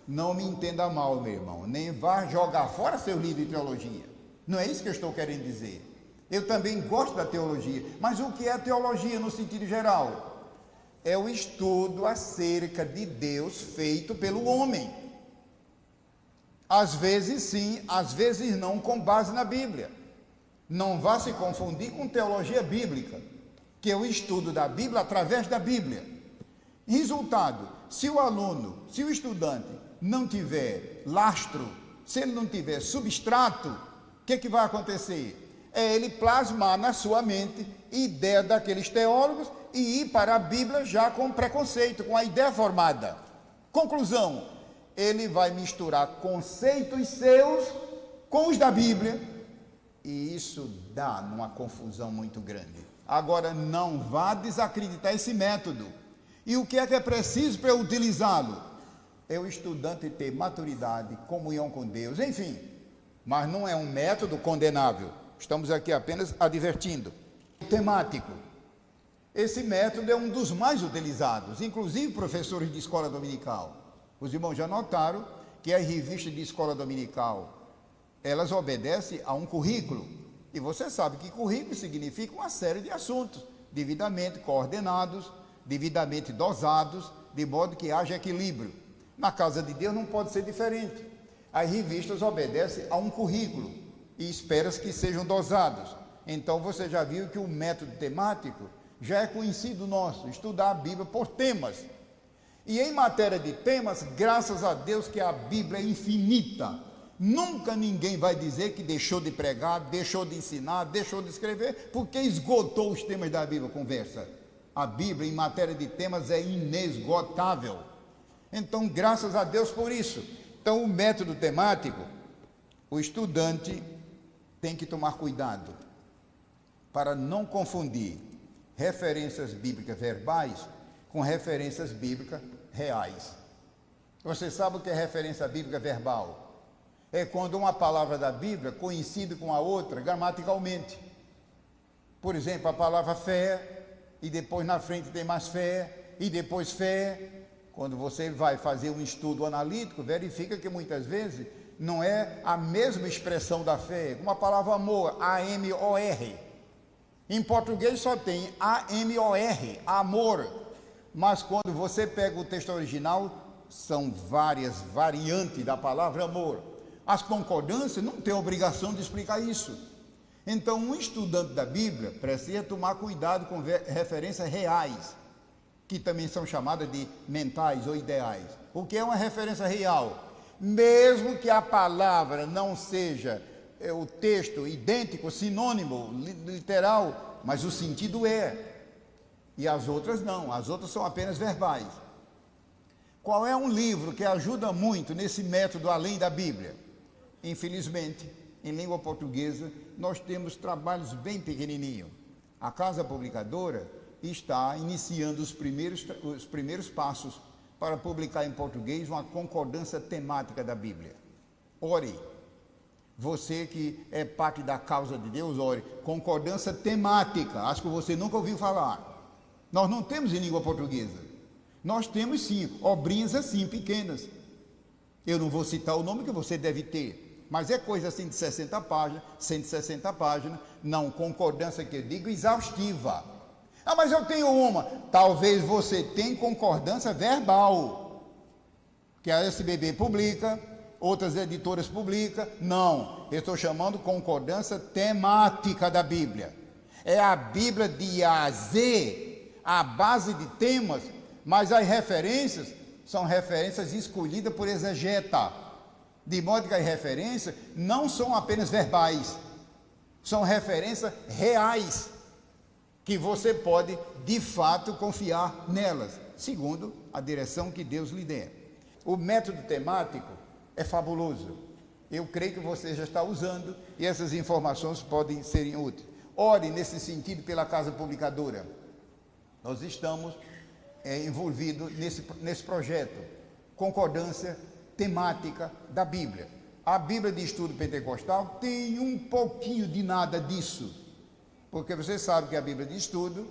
Não me entenda mal, meu irmão, nem vá jogar fora seu livro de teologia, não é isso que eu estou querendo dizer. Eu também gosto da teologia, mas o que é teologia no sentido geral? É o estudo acerca de Deus feito pelo homem. Às vezes sim, às vezes não, com base na Bíblia. Não vá se confundir com teologia bíblica, que é o estudo da Bíblia através da Bíblia. Resultado, se o estudante não tiver lastro, se ele não tiver substrato, o que vai acontecer? É ele plasmar na sua mente ideia daqueles teólogos e ir para a Bíblia já com preconceito, com a ideia formada. Conclusão, ele vai misturar conceitos seus com os da Bíblia, e isso dá uma confusão muito grande. Agora, não vá desacreditar esse método. E o que é preciso para utilizá-lo? É o estudante ter maturidade, comunhão com Deus, enfim. Mas não é um método condenável. Estamos aqui apenas advertindo. Temático. Esse método é um dos mais utilizados, inclusive professores de escola dominical. Os irmãos já notaram que a revista de escola dominical elas obedecem a um currículo. E você sabe que currículo significa uma série de assuntos, devidamente coordenados, devidamente dosados, de modo que haja equilíbrio. Na casa de Deus não pode ser diferente. As revistas obedecem a um currículo e espera-se que sejam dosados. Então você já viu que o método temático já é conhecido nosso, estudar a Bíblia por temas. E em matéria de temas, graças a Deus que a Bíblia é infinita. Nunca ninguém vai dizer que deixou de pregar, deixou de ensinar, deixou de escrever, porque esgotou os temas da Bíblia. Conversa. A Bíblia, em matéria de temas, é inesgotável. Então, graças a Deus por isso. Então, o método temático, o estudante tem que tomar cuidado para não confundir referências bíblicas verbais com referências bíblicas reais. Você sabe o que é referência bíblica verbal? É quando uma palavra da Bíblia coincide com a outra gramaticalmente. Por exemplo, a palavra fé, e depois na frente tem mais fé, e depois fé. Quando você vai fazer um estudo analítico, verifica que muitas vezes não é a mesma expressão da fé, como a palavra amor, A-M-O-R. Em português só tem A-M-O-R, amor. Mas quando você pega o texto original, são várias variantes da palavra amor. As concordâncias não têm obrigação de explicar isso. Então, um estudante da Bíblia precisa tomar cuidado com referências reais, que também são chamadas de mentais ou ideais. O que é uma referência real? Mesmo que a palavra não seja o texto idêntico, sinônimo, literal, mas o sentido é. E as outras não, as outras são apenas verbais. Qual é um livro que ajuda muito nesse método além da Bíblia? Infelizmente, em língua portuguesa, nós temos trabalhos bem pequenininhos. A Casa Publicadora está iniciando os primeiros passos para publicar em português uma concordância temática da Bíblia. Ore. Você que é parte da causa de Deus, ore. Concordância temática. Acho que você nunca ouviu falar. Nós não temos em língua portuguesa. Nós temos sim, obrinhas assim, pequenas. Eu não vou citar o nome que você deve ter. Mas é coisa assim de 60 páginas, 160 páginas, não concordância que eu digo exaustiva. Ah, mas eu tenho uma. Talvez você tenha concordância verbal, que a SBB publica, outras editoras publicam. Não, eu estou chamando concordância temática da Bíblia. É a Bíblia de A a Z, a base de temas, mas as referências são referências escolhidas por exegeta. De modo que as referências não são apenas verbais, são referências reais, que você pode, de fato, confiar nelas, segundo a direção que Deus lhe der. O método temático é fabuloso. Eu creio que você já está usando e essas informações podem ser úteis. Ore nesse sentido pela Casa Publicadora. Nós estamos envolvidos nesse projeto, concordância temática da Bíblia. A Bíblia de Estudo Pentecostal tem um pouquinho de nada disso, porque você sabe que a Bíblia de Estudo,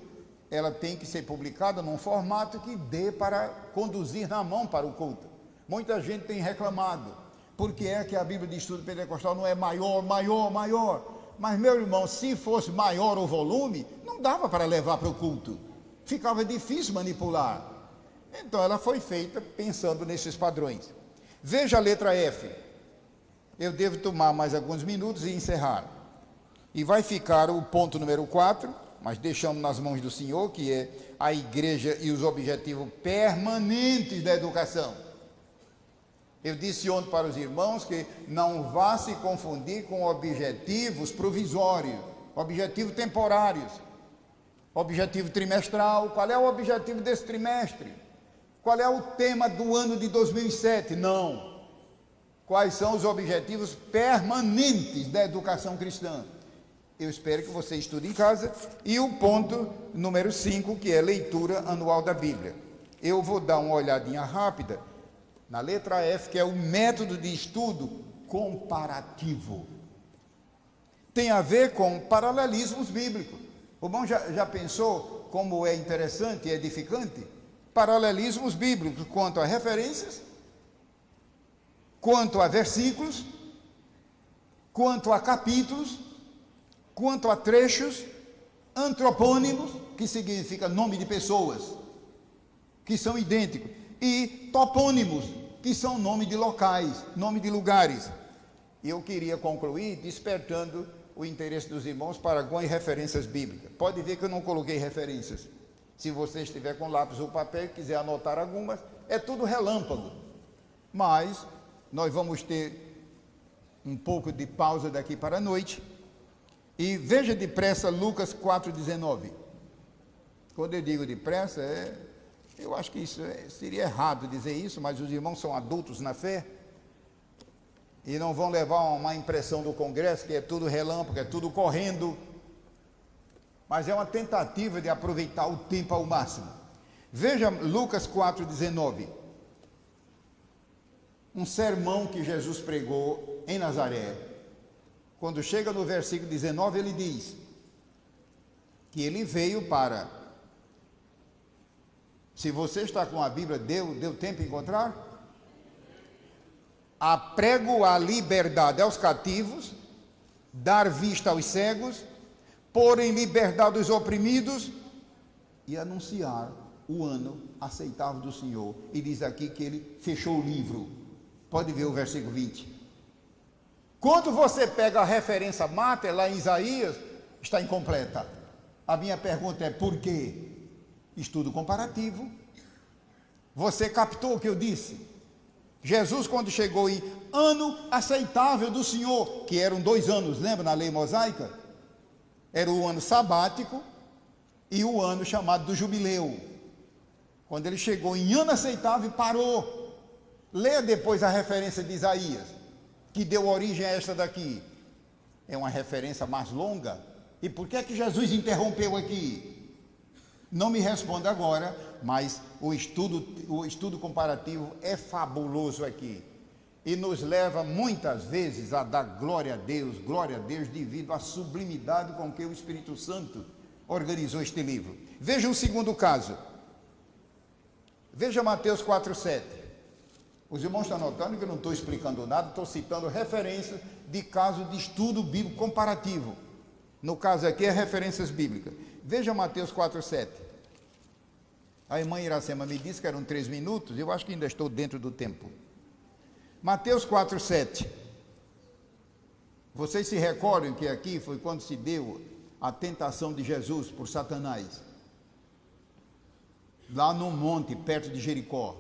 ela tem que ser publicada num formato que dê para conduzir na mão para o culto. Muita gente tem reclamado, porque é que a Bíblia de Estudo Pentecostal não é maior, mas meu irmão, se fosse maior o volume, não dava para levar para o culto, ficava difícil manipular. Então ela foi feita pensando nesses padrões. Veja a letra F. Eu devo tomar mais alguns minutos e encerrar. E vai ficar o ponto número 4, mas deixamos nas mãos do Senhor, que é a igreja e os objetivos permanentes da educação. Eu disse ontem para os irmãos que não vá se confundir com objetivos provisórios, objetivos temporários, objetivo trimestral. Qual é o objetivo desse trimestre? Qual é o tema do ano de 2007? Não. Quais são os objetivos permanentes da educação cristã? Eu espero que você estude em casa. E o ponto número 5, que é leitura anual da Bíblia. Eu vou dar uma olhadinha rápida na letra F, que é o método de estudo comparativo. Tem a ver com paralelismos bíblicos. O irmão já pensou como é interessante e edificante? Paralelismos bíblicos quanto a referências, quanto a versículos quanto a capítulos, quanto a trechos, antropônimos, que significa nome de pessoas, que são idênticos, e topônimos, que são nome de locais, nome de lugares. E eu queria concluir despertando o interesse dos irmãos para algumas referências bíblicas. Pode ver que eu não coloquei referências. Se você estiver com lápis ou papel e quiser anotar algumas, é tudo relâmpago. Mas nós vamos ter um pouco de pausa daqui para a noite. E veja depressa Lucas 4,19. Quando eu digo depressa, eu acho que isso seria errado dizer isso, mas os irmãos são adultos na fé e não vão levar uma impressão do congresso que é tudo relâmpago, é tudo correndo, mas é uma tentativa de aproveitar o tempo ao máximo. Veja Lucas 4,19. Um sermão que Jesus pregou em Nazaré. Quando chega no versículo 19, ele diz que ele veio para... Se você está com a Bíblia, deu tempo de encontrar? Aprego a liberdade aos cativos, dar vista aos cegos, pôr em liberdade os oprimidos e anunciar o ano aceitável do Senhor. E diz aqui que ele fechou o livro. Pode ver o versículo 20. Quando você pega a referência máter lá em Isaías, está incompleta. A minha pergunta é por quê? Estudo comparativo. Você captou o que eu disse? Jesus, quando chegou em ano aceitável do Senhor, que eram 2 anos, lembra na lei mosaica? Era o ano sabático e o ano chamado do jubileu. Quando ele chegou em ano aceitável, parou. Leia depois a referência de Isaías, que deu origem a esta daqui. É uma referência mais longa. E por que é que Jesus interrompeu aqui? Não me responda agora, mas o estudo comparativo é fabuloso aqui. E nos leva muitas vezes a dar glória a Deus, devido à sublimidade com que o Espírito Santo organizou este livro. Veja um segundo caso. Veja Mateus 4,7. Os irmãos estão notando que eu não estou explicando nada, estou citando referências de casos de estudo bíblico comparativo. No caso aqui é referências bíblicas. Veja Mateus 4,7. A irmã Iracema me disse que eram 3 minutos, eu acho que ainda estou dentro do tempo. Mateus 4,7. Vocês se recordam que aqui foi quando se deu a tentação de Jesus por Satanás? Lá no monte, perto de Jericó.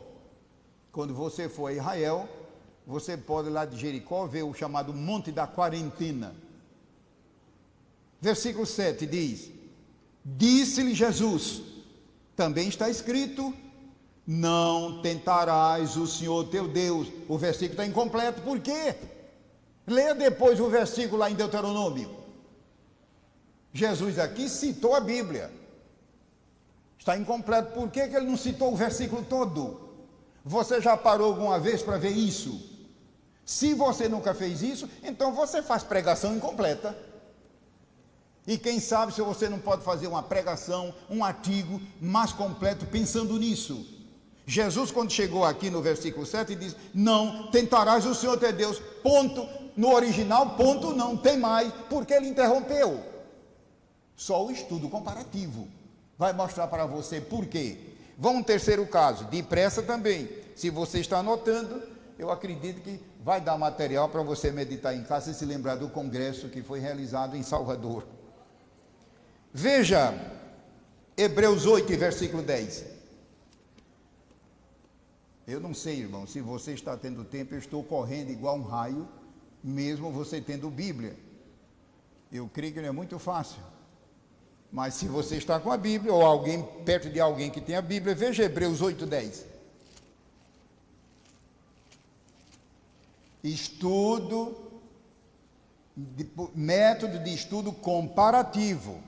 Quando você for a Israel, você pode lá de Jericó ver o chamado Monte da Quarentena. Versículo 7 diz: disse-lhe Jesus, também está escrito, não tentarás o Senhor teu Deus. O versículo está incompleto, por quê? Leia depois o versículo lá em Deuteronômio. Jesus aqui citou a Bíblia. Está incompleto, por que ele não citou o versículo todo? Você já parou alguma vez para ver isso? Se você nunca fez isso, então você faz pregação incompleta. E quem sabe se você não pode fazer uma pregação, um artigo mais completo pensando nisso. Jesus, quando chegou aqui no versículo 7, diz, não tentarás o Senhor teu Deus, ponto. No original, ponto, não tem mais, porque ele interrompeu. Só o estudo comparativo vai mostrar para você por quê. Vamos um terceiro caso, depressa também. Se você está anotando, eu acredito que vai dar material para você meditar em casa e se lembrar do congresso que foi realizado em Salvador. Veja, Hebreus 8, versículo 10. Eu não sei, irmão, se você está tendo tempo, eu estou correndo igual um raio, mesmo você tendo Bíblia. Eu creio que não é muito fácil. Mas se você está com a Bíblia, ou alguém perto de alguém que tem a Bíblia, veja Hebreus 8, 10. Método de estudo comparativo.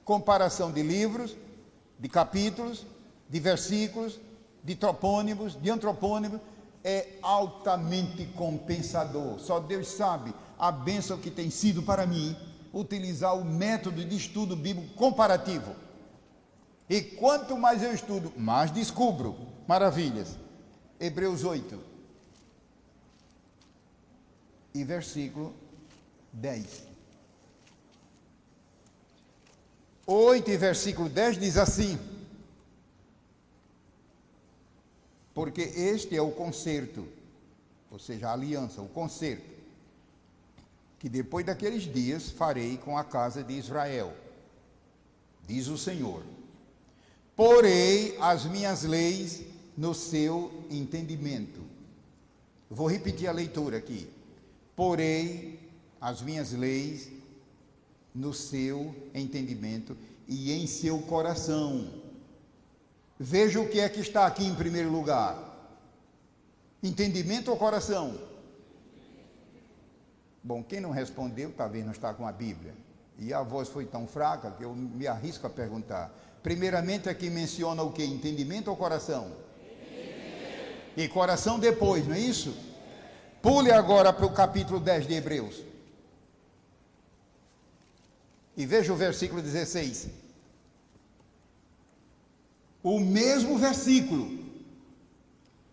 Comparação de livros, de capítulos, de versículos, de topônimos, de antropônimos, é altamente compensador. Só Deus sabe a bênção que tem sido para mim utilizar o método de estudo bíblico comparativo. E quanto mais eu estudo, mais descubro maravilhas. Hebreus 8 e versículo 10. 8 e versículo 10 diz assim: porque este é o concerto, ou seja, a aliança, o concerto, que depois daqueles dias farei com a casa de Israel, diz o Senhor. Porei as minhas leis no seu entendimento. Vou repetir a leitura aqui. Porei as minhas leis no seu entendimento e em seu coração. Veja o que é que está aqui em primeiro lugar: entendimento ou coração? Bom, quem não respondeu, talvez não está com a Bíblia. E a voz foi tão fraca que eu me arrisco a perguntar. Primeiramente aqui menciona o que? Entendimento ou coração? E coração depois, não é isso? Pule agora para o capítulo 10 de Hebreus. E veja o versículo 16. O mesmo versículo.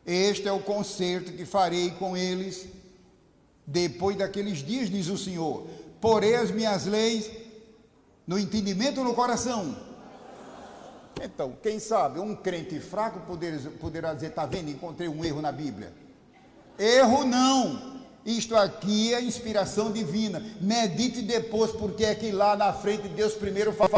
Este é o concerto que farei com eles depois daqueles dias, diz o Senhor. Porei as minhas leis no entendimento ou no coração? Então, quem sabe, um crente fraco poderá dizer: está vendo, encontrei um erro na Bíblia. Erro não. Isto aqui é inspiração divina. Medite depois, porque é que lá na frente Deus primeiro fala